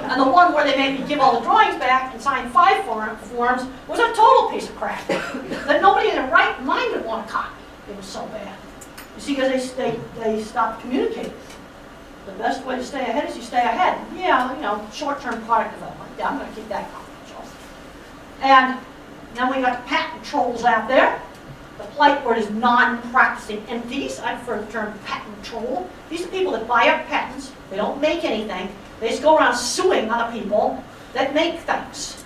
And the one where they made me give all the drawings back and sign 5 forms was a total piece of crap that nobody in their right mind would want to copy. It was so bad. You see, because they stopped communicating. The best way to stay ahead is you stay ahead. Yeah, you know, short-term product development. Yeah, I'm going to keep that confidential. And then we got the patent trolls out there. The polite word is non-practicing entities. I prefer the term patent troll. These are people that buy up patents. They don't make anything. They just go around suing other people that make things.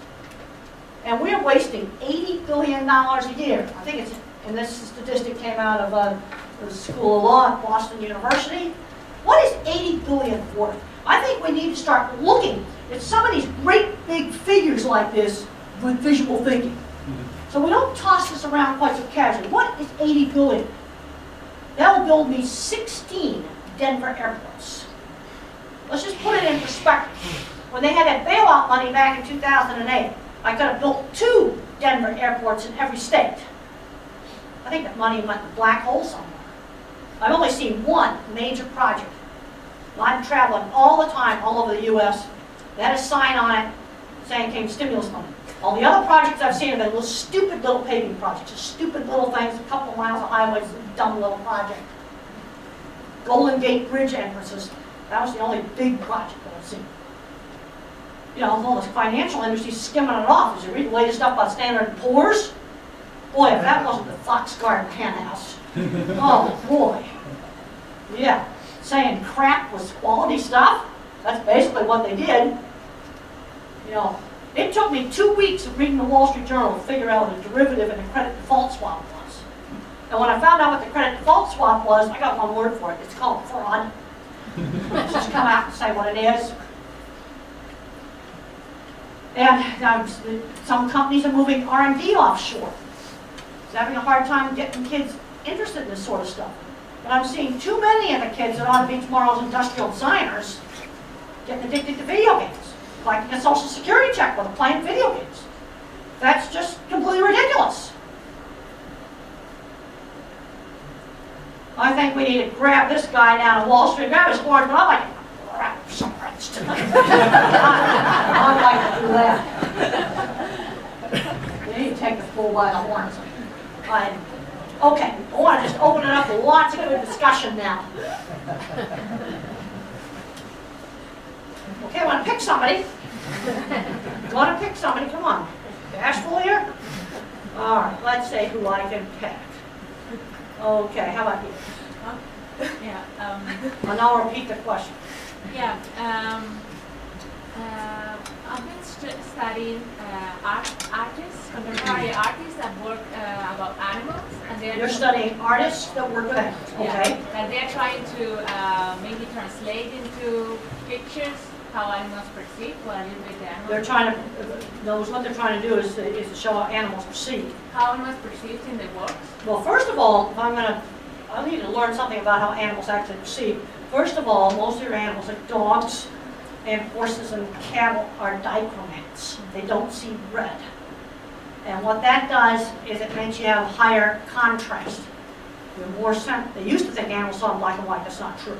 And we're wasting $80 billion a year. I think it's, and this statistic came out of the School of Law at Boston University. What is $80 billion worth? I think we need to start looking at some of these great big figures like this with visual thinking. So we don't toss this around quite so casually. What is $80 billion? That will build me 16 Denver airports. Let's just put it in perspective. When they had that bailout money back in 2008, I could have built 2 Denver airports in every state. I think that money went in the black hole somewhere. I've only seen one major project. I'm traveling all the time, all over the U.S. They had a sign on it saying it came stimulus money. All the other projects I've seen have been little stupid little paving projects, just stupid little things, a couple of miles of highways, a dumb little project. Golden Gate Bridge entrances, that was the only big project that I've seen. You know, all this financial industry skimming it off. As you read the latest stuff about Standard & Poor's, boy, if that wasn't the Fox Garden hen house. Oh boy. Yeah, saying crap was quality stuff, that's basically what they did. You know, it took me 2 weeks of reading the Wall Street Journal to figure out what a derivative and a credit default swap was. And when I found out what the credit default swap was, I got one word for it. It's called fraud. Just come out and say what it is. And some companies are moving R&D offshore. It's having a hard time getting kids interested in this sort of stuff. But I'm seeing too many of the kids that ought to be tomorrow's industrial designers getting addicted to video games. Like a social security check while they're playing video games. That's just completely ridiculous. I think we need to grab this guy down on Wall Street, grab his horns, but I like to grab some rights tonight. I'd like to do that. We need to take the bull by the horns. Okay, I want to just open it up to lots of good discussion now. Okay, I want to pick somebody. You want to pick somebody? Come on. Bashful here? All right, let's say who I can pick. Okay, how about you? Yeah. And I'll repeat the question. Yeah. I've been studying artists, contemporary artists that work about animals, and You're studying artists that work with animals, okay? Yeah, and they're trying to maybe translate into pictures how animals perceive what a little bit the animals. They're trying to, what they're trying to do is to show how animals perceive. How animals perceive in the works. Well, first of all, if I need to learn something about how animals actually perceive. First of all, most of your animals, like dogs and horses and cattle, are dichromats. They don't see red. And what that does is it makes you have higher contrast. You're more they used to think animals saw in black and white. That's not true.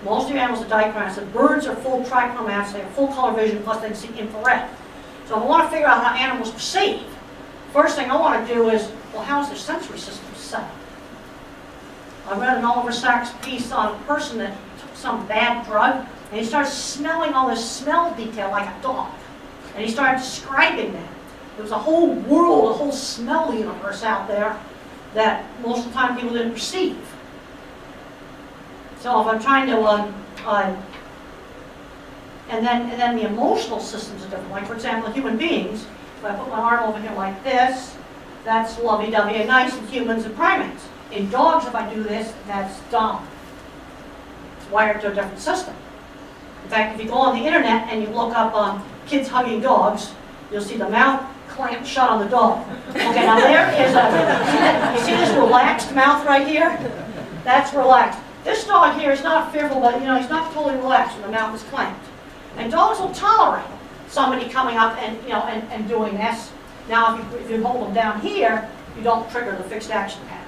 Most of your animals are dichromats. The birds are full trichromats. They have full color vision, plus they can see infrared. So if I want to figure out how animals perceive, first thing I want to do is, well, how is their sensory system set up? I read an Oliver Sacks piece on a person that took some bad drug, and he started smelling all this smell detail like a dog. And he started describing that. There was a whole world, a whole smell universe out there that most of the time people didn't perceive. So if I'm trying to, and then the emotional systems are different. Like for example, human beings, if I put my arm over here like this, that's lovey-dovey and nice in humans and primates. In dogs, if I do this, that's dumb. It's wired to a different system. In fact, if you go on the internet and you look up kids hugging dogs, you'll see the mouth clamped shut on the dog. Okay, now there is you see this relaxed mouth right here? That's relaxed. This dog here is not fearful, but he's not totally relaxed when the mouth is clamped. And dogs will tolerate somebody coming up and and doing this. Now, if you hold them down here, you don't trigger the fixed action pattern.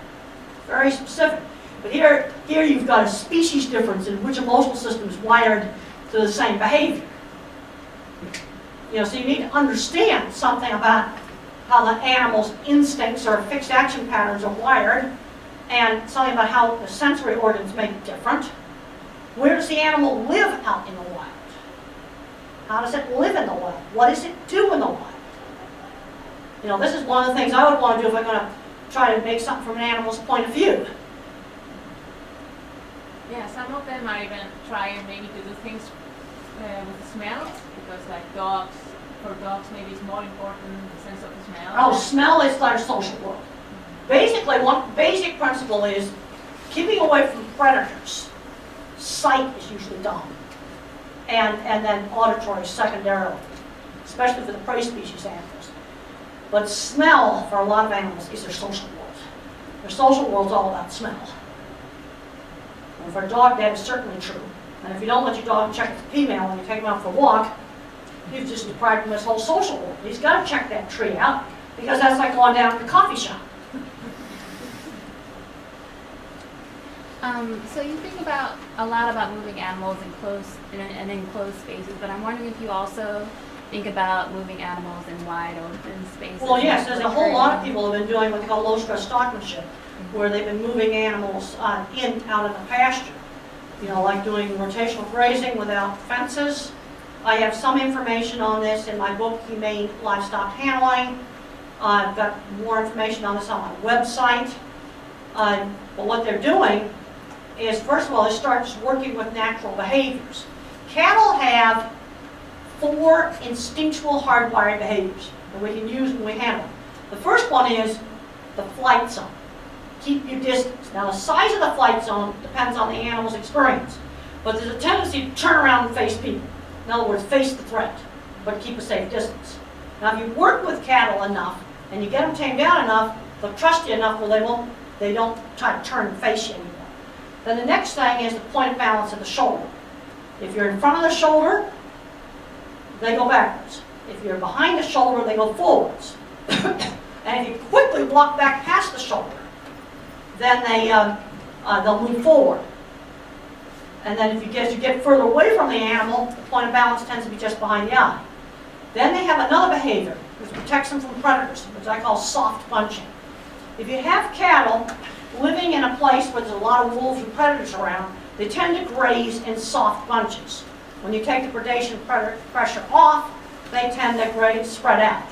Very specific. But here you've got a species difference in which emotional system is wired to the same behavior. So you need to understand something about how the animal's instincts or fixed action patterns are wired, and something about how the sensory organs make it different. Where does the animal live out in the wild? How does it live in the wild? What does it do in the wild? This is one of the things I would want to do if I'm going to try to make something from an animal's point of view. Yeah, some of them are even trying maybe to do things with smells, because like for dogs maybe it's more important the sense of the smell. Oh, smell is their social world. Basically, one basic principle is keeping away from predators. Sight is usually dumb. And then auditory secondarily, especially for the prey species animals. But smell, for a lot of animals, is their social world. Their social world's all about smell. And for a dog, that is certainly true. And if you don't let your dog check the female when you take him out for a walk, you've just deprived him of his whole social world. He's got to check that tree out, because that's like going down to the coffee shop. So you think a lot about moving animals in enclosed spaces, but I'm wondering if you also think about moving animals in wide open spaces. Well, yes, there's a whole lot of people have been doing what they call low-stress stockmanship, where they've been moving animals out in the pasture. Like doing rotational grazing without fences. I have some information on this in my book, Humane Livestock Handling. I've got more information on this on my website. But what they're doing is, first of all, they start just working with natural behaviors. Cattle have 4 instinctual hardwired behaviors that we can use when we handle them. The first one is the flight zone. Keep your distance. Now the size of the flight zone depends on the animal's experience, but there's a tendency to turn around and face people. In other words, face the threat, but keep a safe distance. Now if you work with cattle enough and you get them tamed down enough, they'll trust you enough where they don't try to turn and face you anymore. Then the next thing is the point of balance of the shoulder. If you're in front of the shoulder, they go backwards. If you're behind the shoulder, they go forwards. And if you quickly walk back past the shoulder, then they'll move forward. And then as you get further away from the animal, the point of balance tends to be just behind the eye. Then they have another behavior which protects them from predators, which I call soft bunching. If you have cattle living in a place where there's a lot of wolves and predators around, they tend to graze in soft bunches. When you take the predation pressure off, they tend to graze spread out.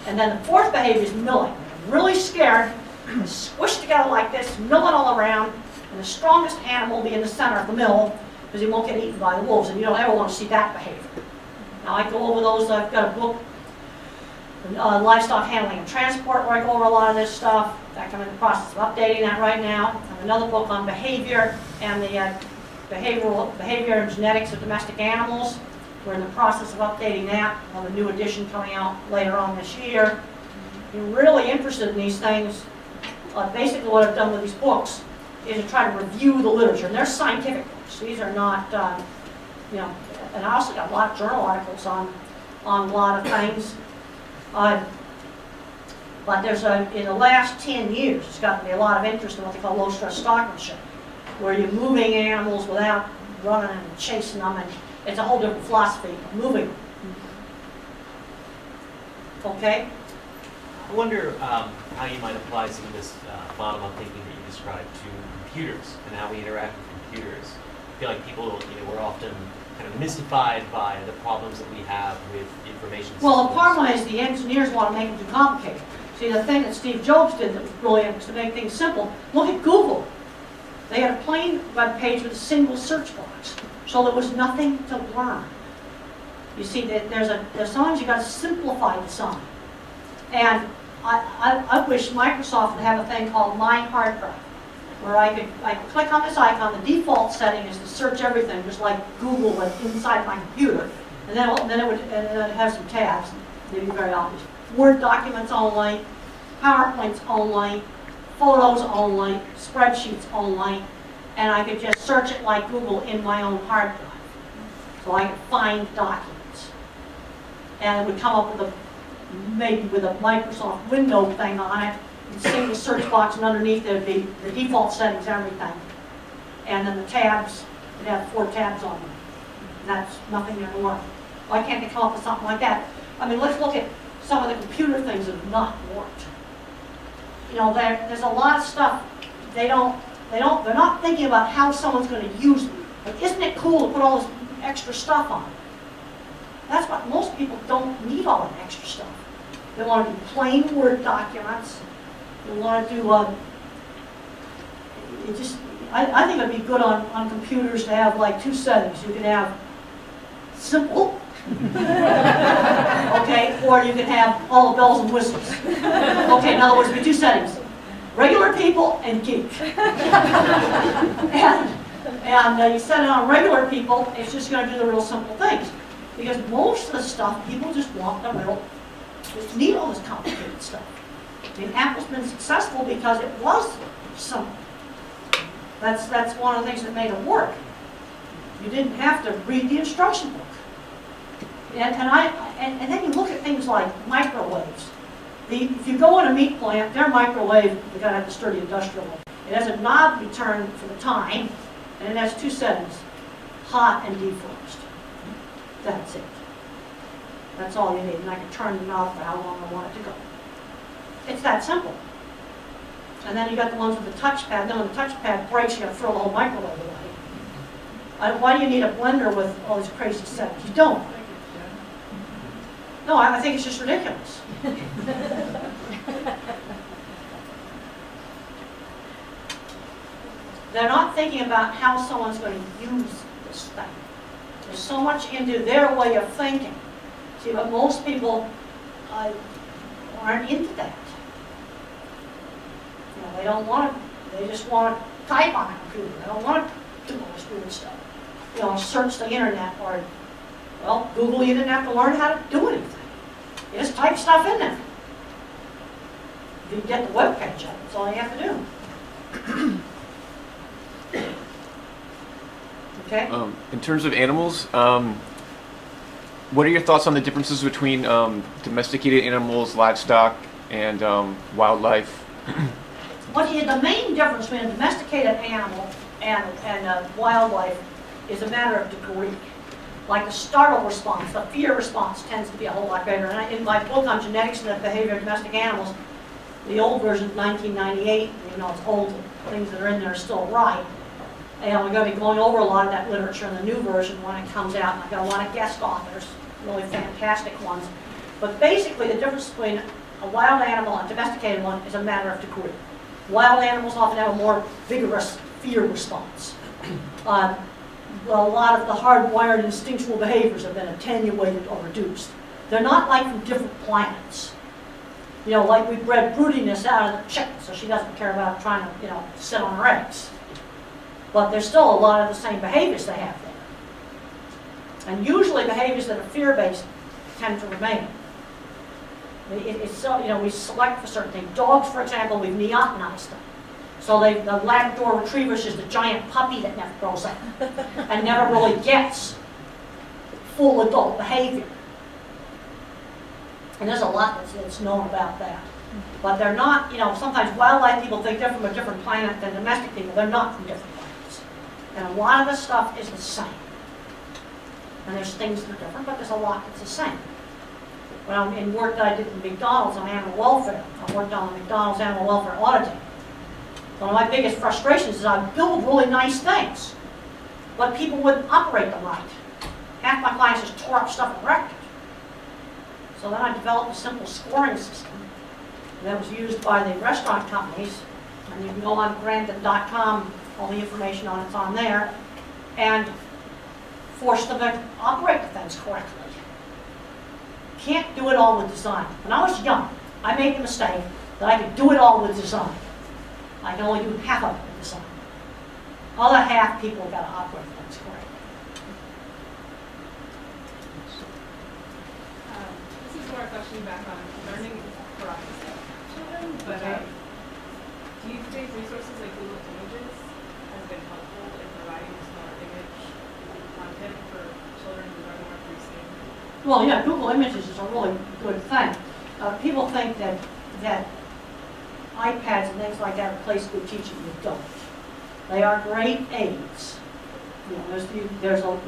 And then the fourth behavior is milling. Really scared, squished together like this, milling all around, and the strongest animal will be in the center of the mill because he won't get eaten by the wolves, and you don't ever want to see that behavior. Now I go over those. I've got a book, Livestock Handling and Transport, where I go over a lot of this stuff. In fact, I'm in the process of updating that right now. I have another book on behavior and the behavior and genetics of domestic animals. We're in the process of updating that. We'll have a new edition coming out later on this year. If you're really interested in these things, basically what I've done with these books is to try to review the literature. And they're scientific books. These are not, and I also got a lot of journal articles on a lot of things. But there's in the last 10 years, it's gotten to be a lot of interest in what they call low-stress stockmanship, where you're moving animals without running and chasing them, and it's a whole different philosophy of moving them. Okay? I wonder how you might apply some of this bottom-up thinking that you described to computers and how we interact with computers. I feel like people, we're often kind of mystified by the problems that we have with information systems. Well, the problem is the engineers want to make it too complicated. See, the thing that Steve Jobs did that was brilliant was to make things simple. Look at Google. They had a plain web page with a single search box, so there was nothing to learn. You see, there's sometimes you got to simplify design. And I wish Microsoft would have a thing called My Hard Drive, where I could click on this icon. The default setting is to search everything, just like Google would inside my computer, and then it would have some tabs. They'd be very obvious. Word documents only, PowerPoints only, photos only, spreadsheets only, and I could just search it like Google in my own hard drive. So I could find documents, and it would come up with maybe with a Microsoft window thing on it, and single search box, and underneath there would be the default settings, everything. And then the tabs, would have 4 tabs on them. And that's nothing there to learn. Why can't they come up with something like that? I mean, let's look at some of the computer things that have not worked. There's a lot of stuff they're not thinking about how someone's going to use them. But isn't it cool to put all this extra stuff on? That's what most people don't need, all that extra stuff. They want to do plain Word documents. They want to do, I think it'd be good on computers to have like 2 settings. You can have simple, okay, or you can have all the bells and whistles. Okay, in other words, it'd be 2 settings. Regular people and geek. and you set it on regular people, it's just going to do the real simple things. Because most of the stuff, people just want just need all this complicated stuff. I mean, Apple's been successful because it was simple. That's one of the things that made it work. You didn't have to read the instruction book. And then you look at things like microwaves. If you go in a meat plant, their microwave, you got to have the sturdy industrial one. It has a knob you turn for the time, and it has 2 settings, hot and defrost. That's it. That's all you need. And I can turn the knob for how long I want it to go. It's that simple. And then you got the ones with the touchpad. Then when the touchpad breaks, you got to throw the whole microwave away. Why do you need a blender with all these crazy settings? You don't. No, I think it's just ridiculous. They're not thinking about how someone's going to use this thing. There's so much into their way of thinking. See, but most people aren't into that. You know, they don't want to, they just want to type on a computer. They don't want to do all this weird stuff. You know, search the internet or, well, Google, you didn't have to learn how to do anything. You just type stuff in there. If you get the web page up, that's all you have to do. Okay? In terms of animals, what are your thoughts on the differences between domesticated animals, livestock, and wildlife? Well, the main difference between a domesticated animal and wildlife is a matter of degree. Like the startle response, the fear response tends to be a whole lot greater. And in my book on genetics and the behavior of domestic animals, the old version, 1998, even though it's old, the things that are in there are still right. And we're going to be going over a lot of that literature in the new version when it comes out. And I've got a lot of guest authors, really fantastic ones. But basically, the difference between a wild animal and a domesticated one is a matter of degree. Wild animals often have a more vigorous fear response. A lot of the hardwired instinctual behaviors have been attenuated or reduced. They're not like from different planets. You know, like we bred broodiness out of the chicken, so she doesn't care about trying to, you know, sit on her eggs. But there's still a lot of the same behaviors they have there. And usually behaviors that are fear-based tend to remain. It's so, you know, we select for certain things. Dogs, for example, we've neotenized them. So the Labrador Retriever is just a giant puppy that never grows up and never really gets full adult behavior. And there's a lot that's known about that. But they're not, you know, sometimes wildlife people think they're from a different planet than domestic people. They're not from different planets. And a lot of the stuff is the same. And there's things that are different, but there's a lot that's the same. When I'm in work that I did in McDonald's on animal welfare, I worked on the McDonald's animal welfare auditing. One of my biggest frustrations is I build really nice things, but people wouldn't operate them right. Half my clients just tore up stuff and wrecked it. So then I developed a simple scoring system that was used by the restaurant companies. And you can go on Grandin.com, all the information on it's on there, and force them to operate the things correctly. Can't do it all with design. When I was young, I made the mistake that I could do it all with design. I can only do half of it with design. Other half, people got to operate things correctly. This is more a question back on learning for autistic children, but do you think resources like Google Images has been helpful in providing this more image content for children who learn more through seeing? Well, yeah, Google Images is a really good thing. People think that iPads and things like that replace good teaching. They don't. They are great aids. You know, there's in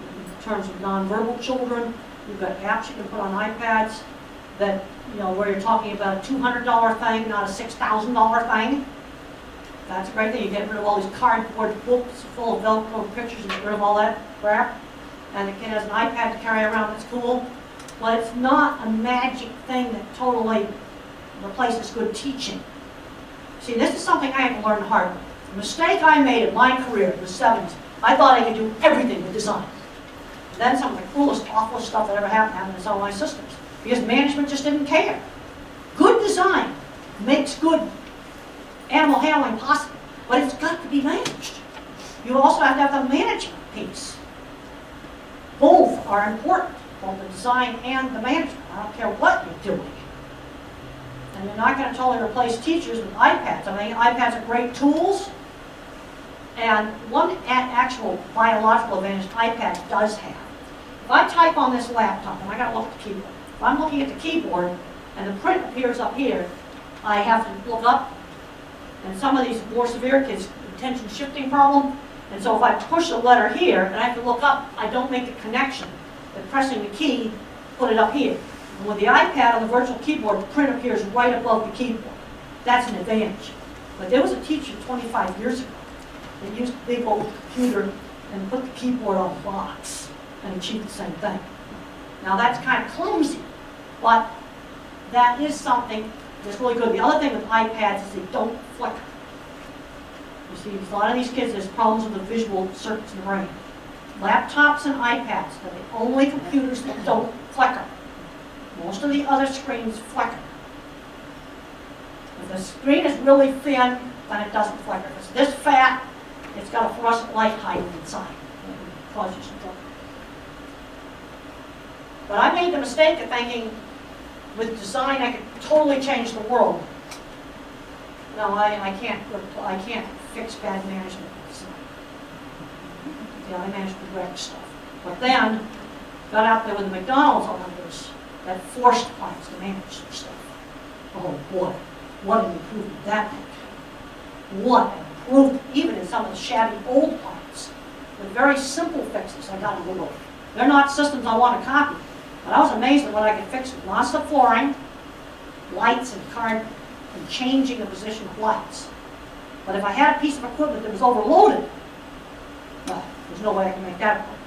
terms of nonverbal children, you've got apps you can put on iPads that, you know, where you're talking about a $200 thing, not a $6,000 thing. That's a great thing. You get rid of all these cardboard books full of Velcro pictures and get rid of all that crap. And the kid has an iPad to carry around. That's cool. But it's not a magic thing that totally replaces good teaching. See, this is something I had to learn the hard way. The mistake I made in my career in the 70s, I thought I could do everything with design. And then some of the coolest, awfulest stuff that ever happened in some of my systems. Because management just didn't care. Good design makes good animal handling possible, but it's got to be managed. You also have to have the management piece. Both are important, both the design and the management. I don't care what you're doing. And you're not going to totally replace teachers with iPads. I mean, iPads are great tools. And one actual biological advantage iPad does have. If I type on this laptop, and I got to look at the keyboard. If I'm looking at the keyboard and the print appears up here, I have to look up. And some of these more severe kids, attention shifting problem. And so if I push a letter here and I have to look up, I don't make the connection that pressing the key put it up here. And with the iPad on the virtual keyboard, the print appears right above the keyboard. That's an advantage. But there was a teacher 25 years ago that used a big old computer and put the keyboard on a box and achieved the same thing. Now that's kind of clumsy, but that is something that's really good. The other thing with iPads is they don't flicker. You see, a lot of these kids, there's problems with the visual circuits in the brain. Laptops and iPads are the only computers that don't flicker. Most of the other screens flicker. If the screen is really thin, then it doesn't flicker. If it's this fat, it's got a fluorescent light hiding inside. It can cause you some trouble. But I made the mistake of thinking with design I could totally change the world. No, I can't fix bad management with design. Yeah, I manage to correct stuff. But then, got out there with the McDonald's owners that forced plants to manage their stuff. Oh boy, what an improvement that made. What an improvement, even in some of the shabby old plants. With very simple fixes I got in the world. They're not systems I want to copy, but I was amazed at what I could fix with lots of flooring, lights and current, and changing the position of lights. But if I had a piece of equipment that was overloaded, well, there's no way I can make that work.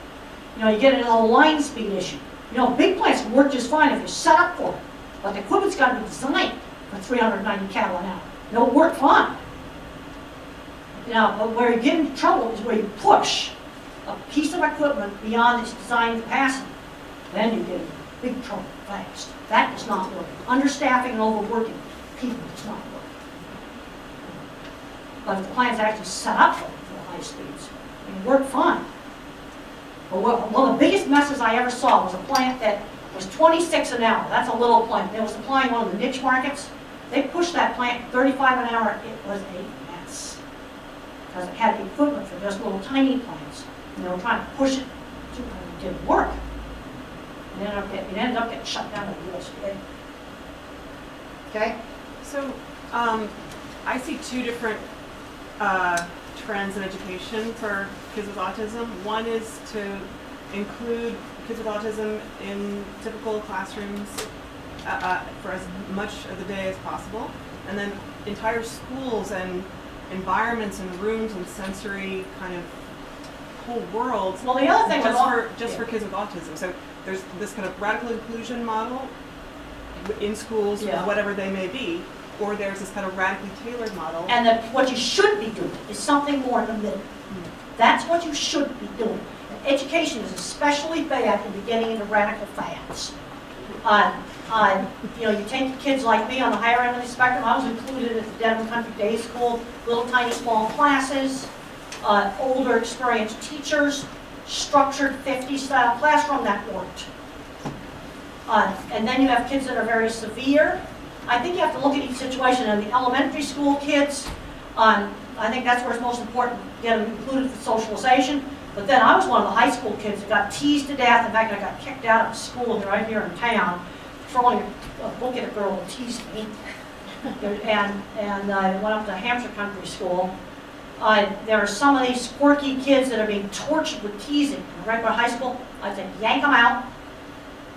You know, you get into a line speed issue. You know, big plants can work just fine if you're set up for it, but the equipment's got to be designed for 390 cattle an hour. It'll work fine. You know, but where you get into trouble is where you push a piece of equipment beyond its design capacity. Then you get into big trouble fast. That does not work. Understaffing and overworking people does not work. But if the plant's actually set up for the high speeds, it worked fine. But one of the biggest messes I ever saw was a plant that was 26 an hour. That's a little plant. They were supplying one of the niche markets. They pushed that plant 35 an hour. It was a mess. Because it had the equipment for just little tiny plants. And they were trying to push it, and it didn't work. It ended up getting shut down by the USDA. Okay? So, I see two different trends in education for kids with autism. One is to include kids with autism in typical classrooms for as much of the day as possible, and then entire schools and environments and rooms and sensory kind of whole worlds Well, the other thing just for kids with autism. So there's this kind of radical inclusion model in schools, Yeah. whatever they may be, or there's this kind of radically tailored model. And what you should be doing is something more in the middle. That's what you should be doing. And education is especially bad in getting into radical fads. You know, you take kids like me on the higher end of the spectrum. I was included at the Denham Country Day School, little tiny small classes, older experienced teachers, structured 50-style classroom that worked. And then you have kids that are very severe. I think you have to look at each situation. And the elementary school kids, I think that's where it's most important to get them included for socialization. But then I was one of the high school kids that got teased to death. In fact, I got kicked out of school right here in town, throwing a book at a girl who teased me. and I went up to Hampshire Country School. There are some of these quirky kids that are being tortured with teasing in regular high school. I'd say yank them out,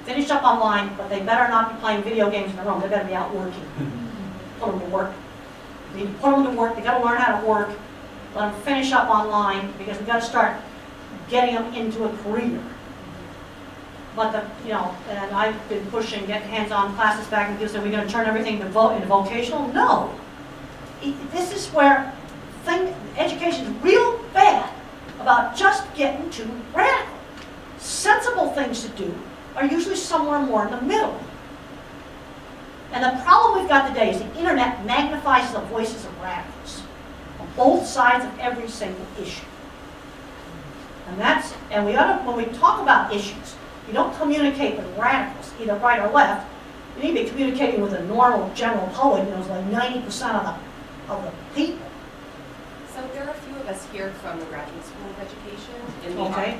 finish up online, but they better not be playing video games in their room. They better be out working. Put them to work. You need to put them to work. They got to learn how to work. Let them finish up online because we got to start getting them into a career. But and I've been pushing getting hands-on classes back and are we going to turn everything into vocational? No. This is where education is real bad about just getting too radical. Sensible things to do are usually somewhere more in the middle. And the problem we've got today is the internet magnifies the voices of radicals on both sides of every single issue. And when we talk about issues, you don't communicate with radicals, either right or left. You need to be communicating with a normal general public, it's like 90% of the people. So there are a few of us here from the Graduate School of Education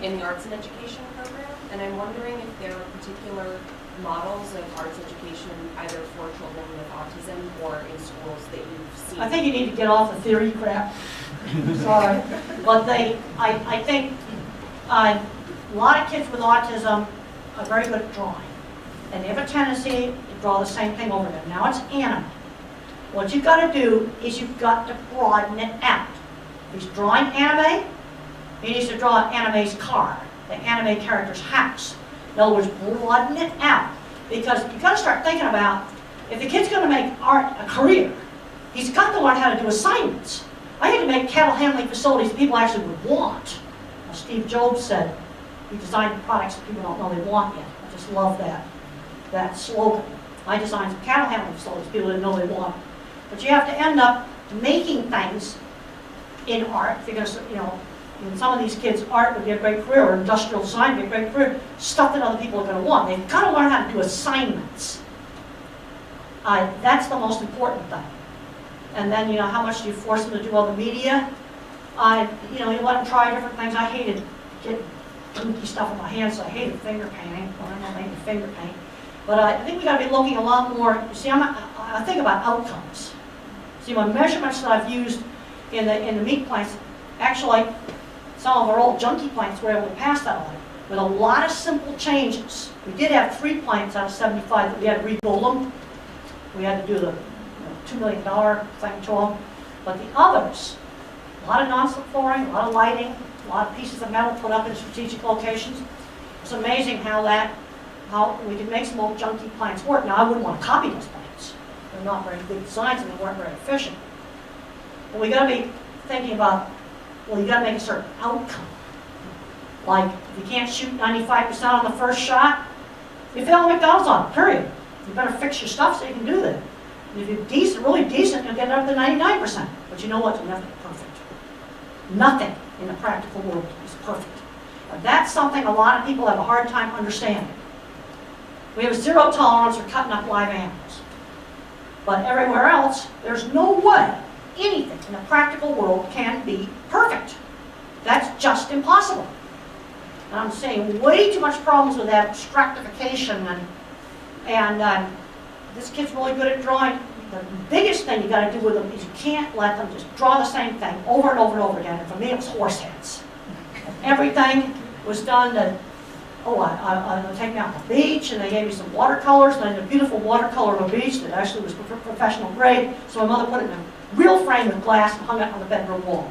in the Arts and Education program, and I'm wondering if there are particular models of arts education either for children with autism or in schools that you've seen. I think you need to get off the theory crap. Sorry. But I think a lot of kids with autism are very good at drawing. And they have a tendency to draw the same thing over again. Now it's anime. What you've got to do is you've got to broaden it out. If he's drawing anime, he needs to draw anime's car, the anime character's house. In other words, broaden it out. Because you've got to start thinking about, if the kid's going to make art a career, he's got to learn how to do assignments. I had to make cattle handling facilities that people actually would want. Steve Jobs said, We design products that people don't know they want yet. I just love that slogan. I designed some cattle handling slogans people didn't know they wanted. But you have to end up making things in art. If you're going to, you know, in some of these kids, art would be a great career, or industrial design would be a great career, stuff that other people are going to want. They've got to learn how to do assignments. That's the most important thing. And then, you know, how much do you force them to do all the media? You know, you let them try different things. I hated getting funky stuff in my hands, so I hated finger painting. Well, I'm not making finger paint. But I think we got to be looking a lot more. You see, I think about outcomes. See, my measurements that I've used in the meat plants, actually, some of our old junkie plants were able to pass that audit with a lot of simple changes. We did have 3 plants out of 75 that we had to rebuild them. We had to do the $2 million thing to them. But the others, a lot of non-slip flooring, a lot of lighting, a lot of pieces of metal put up in strategic locations. It's amazing how we can make some old junky plants work. Now, I wouldn't want to copy those plants. They're not very good designs and they weren't very efficient. But we got to be thinking about, well, you got to make a certain outcome. Like, if you can't shoot 95% on the first shot, you fail at McDonald's on it, period. You better fix your stuff so you can do that. And if you're decent, really decent, you'll get up to 99%. But you know what? You'll never get perfect. Nothing in the practical world is perfect. And that's something a lot of people have a hard time understanding. We have 0 tolerance for cutting up live animals. But everywhere else, there's no way anything in the practical world can be perfect. That's just impossible. And I'm seeing way too much problems with that abstractification and this kid's really good at drawing. The biggest thing you got to do with them is you can't let them just draw the same thing over and over and over again. And for me, it was horse heads. Everything was done to, they take me out to the beach, and they gave me some watercolors, and I did a beautiful watercolor of a beach that actually was professional grade. So my mother put it in a real frame with glass and hung it on the bedroom wall.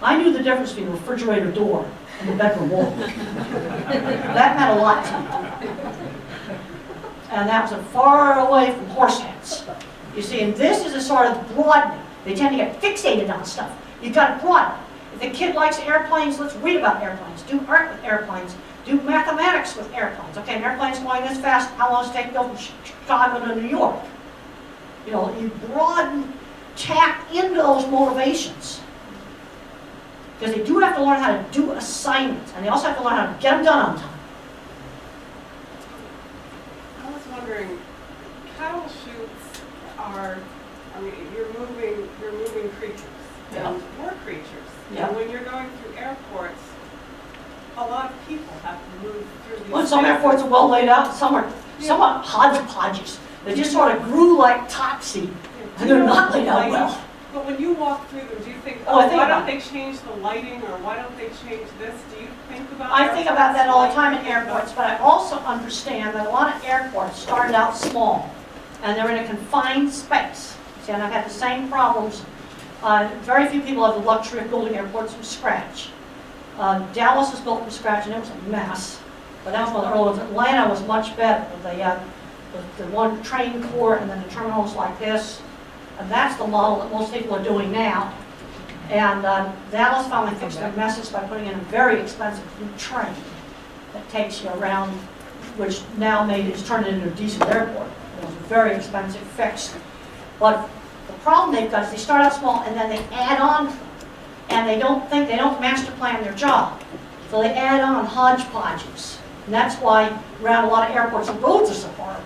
I knew the difference between a refrigerator door and the bedroom wall. That meant a lot to me. And that was far away from horse heads. You see, and this is a sort of broadening. They tend to get fixated on stuff. You've got to broaden. If the kid likes airplanes, let's read about airplanes. Do art with airplanes. Do mathematics with airplanes. Okay, an airplane's going this fast. How long does it take to go from Chicago to New York? You know, you broaden, tap into those motivations. Because they do have to learn how to do assignments. And they also have to learn how to get them done on time. I was wondering, cattle chutes are, I mean, you're moving creatures, and we're creatures. Yeah. And when you're going through airports, a lot of people have to move through these Well, some spaces. airports are well laid out, some are hodgepodges. They just sort of grew like topsy, and they're not laid out well. But when you walk through them, do you think, I think why about don't they change the lighting, or why don't they change this? Do you think about I think about that all the time in airports? airports, but I also understand that a lot of airports started out small, and they're in a confined space. See, and I've had the same problems. Very few people have the luxury of building airports from scratch. Dallas was built from scratch, and it was a mess. But that was one of the early ones. Atlanta was much better with the one train core and then the terminals like this. And that's the model that most people are doing now. And Dallas finally fixed their messes by putting in a very expensive new train that takes you around, which now is turned into a decent airport. It was a very expensive fix. But the problem they've got is they start out small and then they add on to them. And they don't master plan their job. So they add on hodgepodges. And that's why around a lot of airports the roads are so horrible.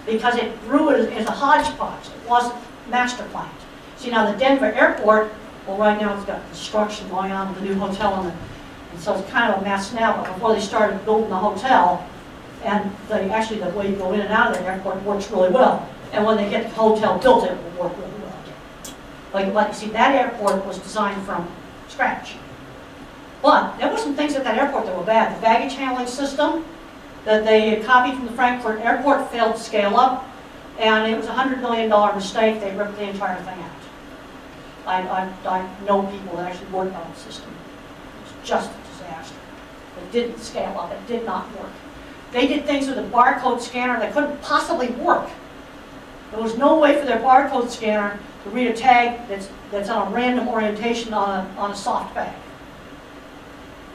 Because it grew as a hodgepodge. It wasn't master planned. See, now the Denver airport, well, right now it's got construction going on with the new hotel and so it's kind of a mess now, but before they started building the hotel, and actually the way you go in and out of the airport works really well. And when they get the hotel built, it will work really well again. Like you see, that airport was designed from scratch. But there were some things at that airport that were bad. The baggage handling system that they copied from the Frankfurt airport failed to scale up. And it was a $100 million mistake. They ripped the entire thing out. I know people that actually worked on the system. It was just a disaster. It didn't scale up. It did not work. They did things with a barcode scanner that couldn't possibly work. There was no way for their barcode scanner to read a tag that's on a random orientation on a soft bag.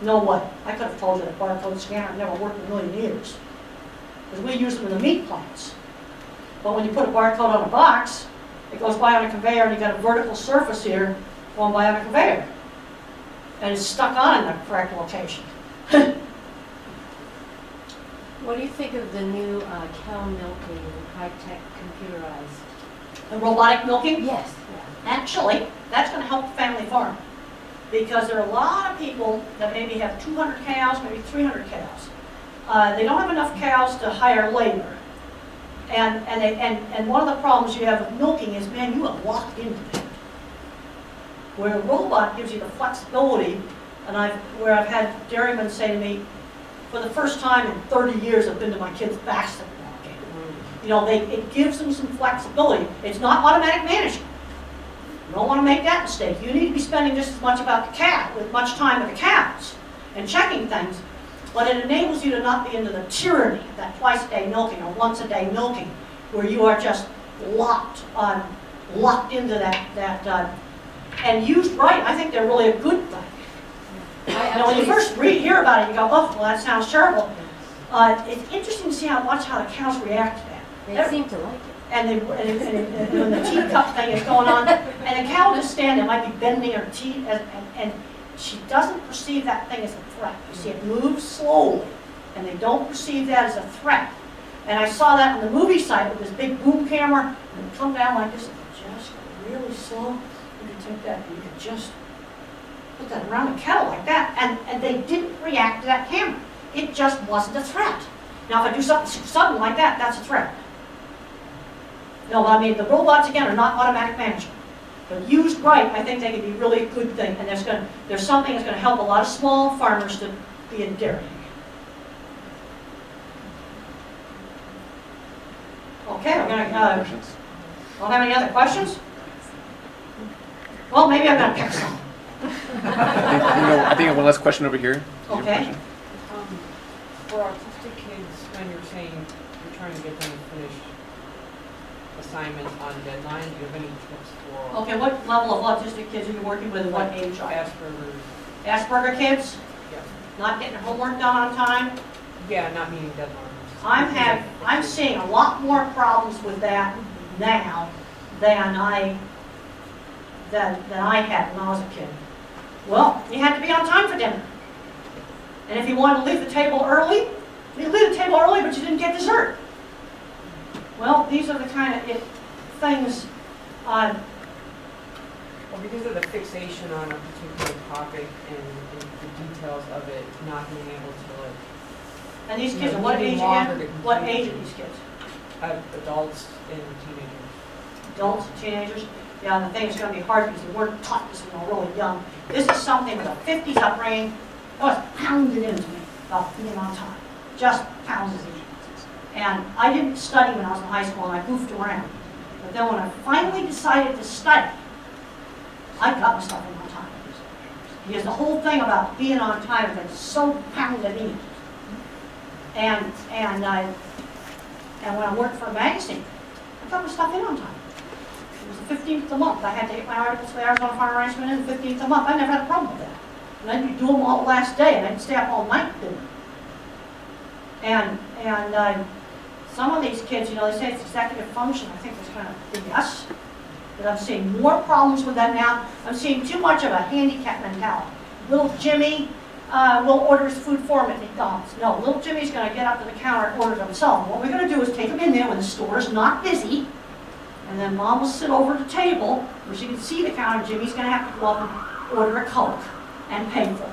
No way. I could have told you that barcode scanner never worked in a million years. Because we use them in the meat plants. But when you put a barcode on a box, it goes by on a conveyor and you got a vertical surface here going by on a conveyor. And it's stuck on in the correct location. What do you think of the new cow milking, high-tech computerized? The robotic milking? Yes. Actually, that's going to help the family farm. Because there are a lot of people that maybe have 200 cows, maybe 300 cows. They don't have enough cows to hire labor. And one of the problems you have with milking is, man, you are locked into it. Where a robot gives you the flexibility, and where I've had dairymen say to me, for the first time in 30 years I've been to my kids' basketball game. You know, it gives them some flexibility. It's not automatic management. You don't want to make that mistake. You need to be spending just as much much time with the cows and checking things, but it enables you to not be into the tyranny of that twice-a-day milking or once-a-day milking, where you are just locked into that. And used right, I think they're really a good thing. When you first hear about it, you go, oh, well, that sounds terrible. It's interesting to watch how the cows react to that. They seem to like it. And when the teacup thing is going on, and the cow will just stand there, might be bending her teeth, and she doesn't perceive that thing as a threat. You see, it moves slowly, and they don't perceive that as a threat. And I saw that on the movie site with this big boom camera, and it come down like this, and just really slow. You could take that, and you could just put that around the kettle like that, and they didn't react to that camera. It just wasn't a threat. Now, if I do something sudden like that, that's a threat. No, I mean, the robots, again, are not automatic management. But used right, I think they can be really a good thing, and there's something that's going to help a lot of small farmers to be in dairy. Okay, we're going to, Questions? don't have any other questions? Well, maybe I'm going to pick some. I think I have one last question over here. Okay. For autistic kids, when you're saying you're trying to get them to finish assignments on deadline, do you have any tips for Okay, what level of autistic kids are you working with, and what age are you? Asperger's? Asperger kids? Yeah. Not getting their homework done on time? Yeah, not meeting deadlines. I'm seeing a lot more problems with that now than I had when I was a kid. Well, you had to be on time for dinner. And if you wanted to leave the table early, you leave the table early, but you didn't get dessert. Well, these are the kind of things. Well, because of the fixation on a particular topic and the details of it, not being able to like. And these kids are what age again? What age are these kids? Adults and teenagers. Adults and teenagers? Yeah, and the thing is going to be hard because they weren't taught this when they were really young. This is something with a 50s upbringing that was pounded into me about being on time. Just pounded into me. And I didn't study when I was in high school, and I goofed around. But then when I finally decided to study, I got myself in on time. Because the whole thing about being on time has been so pounded in. And when I worked for a magazine, I got my stuff in on time. It was the 15th of the month. I had to get my articles for the Arizona Farm Ranchman in the 15th of the month. I never had a problem with that. And I'd do them all the last day, and I'd stay up all night doing them. And some of these kids, you know, they say it's executive function. I think it's kind of BS. But I'm seeing more problems with that now. I'm seeing too much of a handicap mentality. Little Jimmy will order his food for him at McDonald's. No, little Jimmy's going to get up to the counter and order it himself. What we're going to do is take him in there when the store is not busy, and then Mom will sit over at the table where she can see the counter. Jimmy's going to have to go up and order a Coke and pay for it.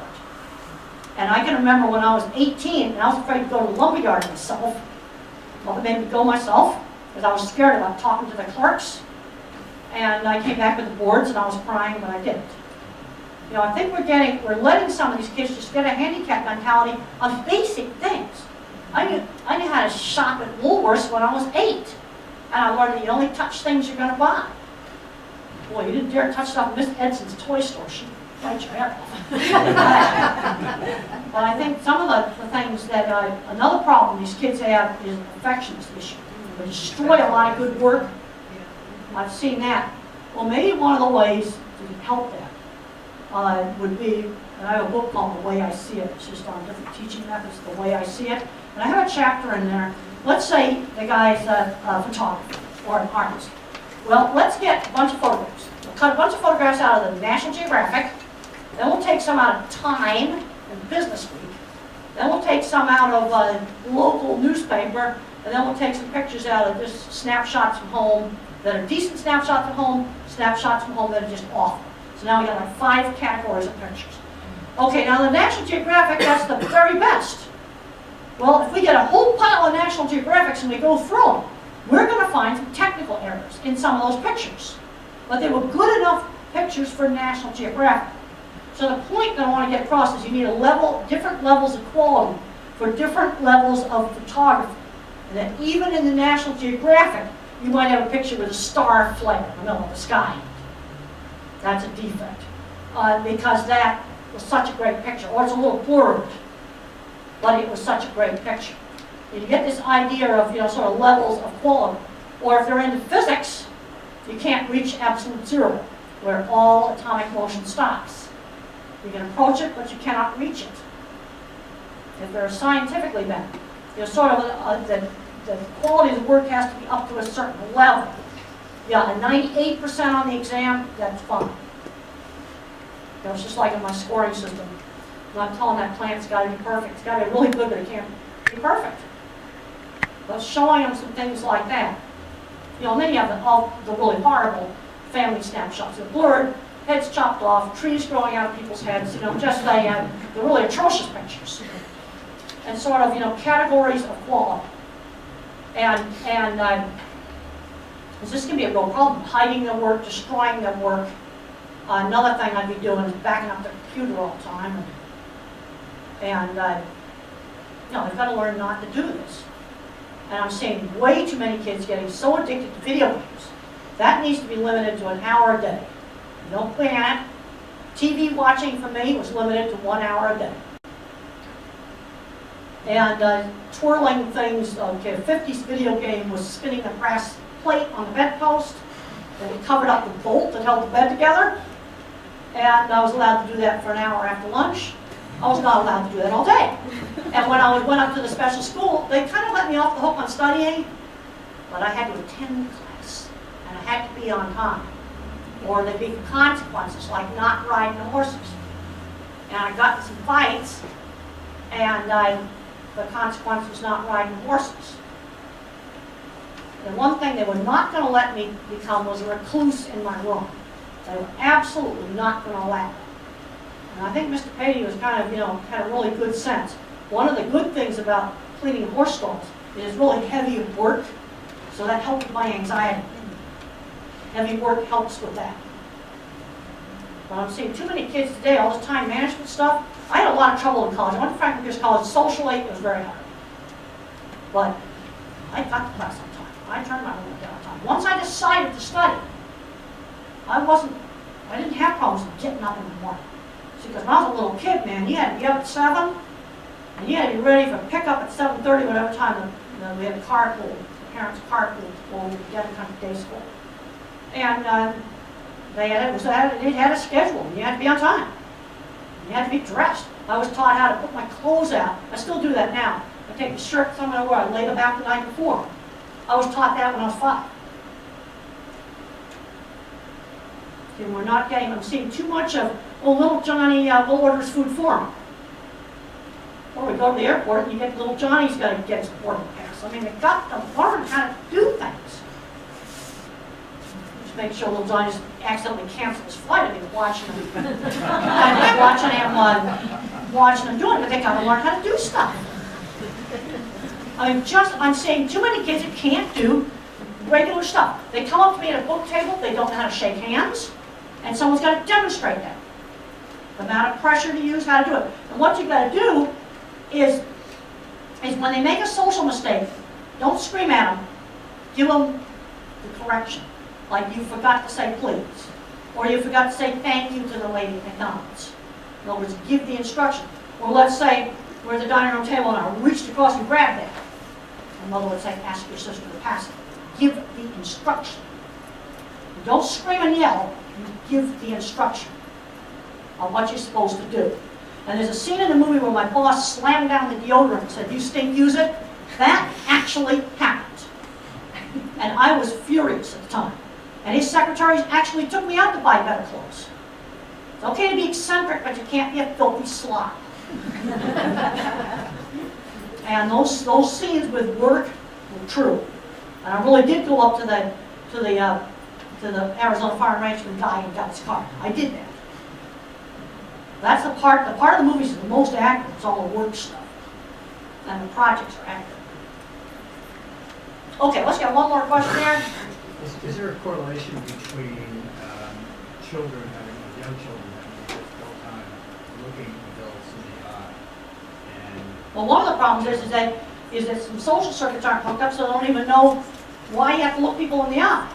And I can remember when I was 18 and I was afraid to go to the lumberyard myself. Mother made me go myself because I was scared about talking to the clerks. And I came back with the boards and I was crying, but I didn't. You know, I think we're letting some of these kids just get a handicap mentality on basic things. I knew how to shop at Woolworths when I was 8. And I learned that you only touch things you're going to buy. Boy, you didn't dare touch stuff in Miss Edson's toy store. She'd bite your head off. But I think some of the things that, another problem these kids have is a perfectionist issue. They destroy a lot of good work. I've seen that. Well, maybe one of the ways to help that would be, and I have a book called The Way I See It. It's just on different teaching methods, The Way I See It. And I have a chapter in there. Let's say the guy's a photographer or an artist. Well, let's get a bunch of photographs. We'll cut a bunch of photographs out of the National Geographic. Then we'll take some out of Time and Business Week. Then we'll take some out of a local newspaper. And then we'll take some pictures out of just snapshots from home that are decent snapshots from home, snapshots from home that are just awful. So now we got like 5 categories of pictures. Okay, now the National Geographic, that's the very best. Well, if we get a whole pile of National Geographics and we go through them, we're going to find some technical errors in some of those pictures. But they were good enough pictures for National Geographic. So the point that I want to get across is you need different levels of quality for different levels of photography. And that even in the National Geographic, you might have a picture with a star flare in the middle of the sky. That's a defect. Because that was such a great picture. Or it's a little blurred, but it was such a great picture. You get this idea of, sort of levels of quality. Or if they're into physics, you can't reach absolute zero, where all atomic motion stops. You can approach it, but you cannot reach it. If they're scientifically bent, sort of the quality of the work has to be up to a certain level. Yeah, a 98% on the exam, that's fine. It's just like in my scoring system. I'm not telling that plant's got to be perfect. It's got to be really good, but it can't be perfect. But showing them some things like that. And then you have all the really horrible family snapshots. They're blurred, heads chopped off, trees growing out of people's heads, just the really atrocious pictures. And sort of, categories of quality. And this can be a real problem, hiding their work, destroying their work. Another thing I'd be doing is backing up the computer all the time. And they've got to learn not to do this. And I'm seeing way too many kids getting so addicted to video games. That needs to be limited to an hour a day. No plan it. TV watching for me was limited to 1 hour a day. And twirling things, okay, a 50s video game was spinning the brass plate on the bedpost, and it covered up the bolt that held the bed together, and I was allowed to do that for an hour after lunch. I was not allowed to do that all day. And when I went up to the special school, they kind of let me off the hook on studying, but I had to attend class, and I had to be on time, or there'd be consequences, like not riding the horses. And I got in some fights, and the consequence was not riding horses. And one thing they were not going to let me become was a recluse in my room. They were absolutely not going to allow it. And I think Mr. Patey was kind of, had a really good sense. One of the good things about cleaning horse stalls is really heavy work, so that helped with my anxiety. Heavy work helps with that. But I'm seeing too many kids today, all this time management stuff. I had a lot of trouble in college. I went to Franklin Pierce College. Socially, it was very hard. But I got to class on time. I turned my homework down on time. Once I decided to study, I didn't have problems with getting up in the morning. See, because when I was a little kid, man, you had to be up at 7, and you had to be ready for pickup at 7:30, whatever time we had a carpool, the parents' carpool before we could get to come to day school. And it had a schedule, and you had to be on time. You had to be dressed. I was taught how to put my clothes out. I still do that now. I take the shirt somewhere where I lay them out the night before. I was taught that when I was 5. And I'm seeing too much of, little Johnny will order his food for him. Or we go to the airport and you get little Johnny's got to get his boarding pass. I mean, they've got to learn how to do things. Just make sure little Johnny doesn't accidentally cancel his flight. I mean, watching him doing it, but they got to learn how to do stuff. I'm seeing too many kids that can't do regular stuff. They come up to me at a book table, they don't know how to shake hands, and someone's got to demonstrate that. The amount of pressure to use, how to do it. And what you've got to do is when they make a social mistake, don't scream at them. Give them the correction. Like you forgot to say please. Or you forgot to say thank you to the lady at McDonald's. In other words, give the instruction. Or let's say we're at the dining room table and I reached across and grabbed that. My mother would say, ask your sister to pass it. Give the instruction. You don't scream and yell, you give the instruction. of what you're supposed to do. And there's a scene in the movie where my boss slammed down the deodorant and said, "You stink, use it." That actually happened. And I was furious at the time. And his secretaries actually took me out to buy better clothes. It's okay to be eccentric, but you can't be a filthy slob. And those scenes with work were true. And I really did go up to the Arizona Farm Ranchman guy and got his card. I did that. That's the part of the movies is the most accurate. It's all the work stuff. And the projects are accurate. Okay, let's get one more question here. Is there a correlation between children having, young children having a difficult time looking adults in the eye? And Well, one of the problems is that some social circuits aren't hooked up, so they don't even know why you have to look people in the eye.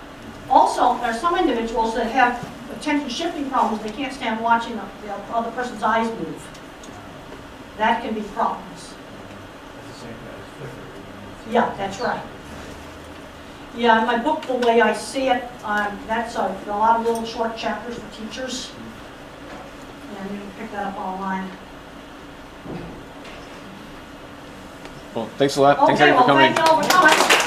Also, there are some individuals that have attention shifting problems. They can't stand watching the other person's eyes move. That can be problems. that's the same thing as flicker. Yeah, that's right. Yeah, in my book, The Way I See It, that's a lot of little short chapters for teachers. And you can pick that up online. Well, thanks a lot. Thanks Okay, everyone for well, coming. thank you all for coming.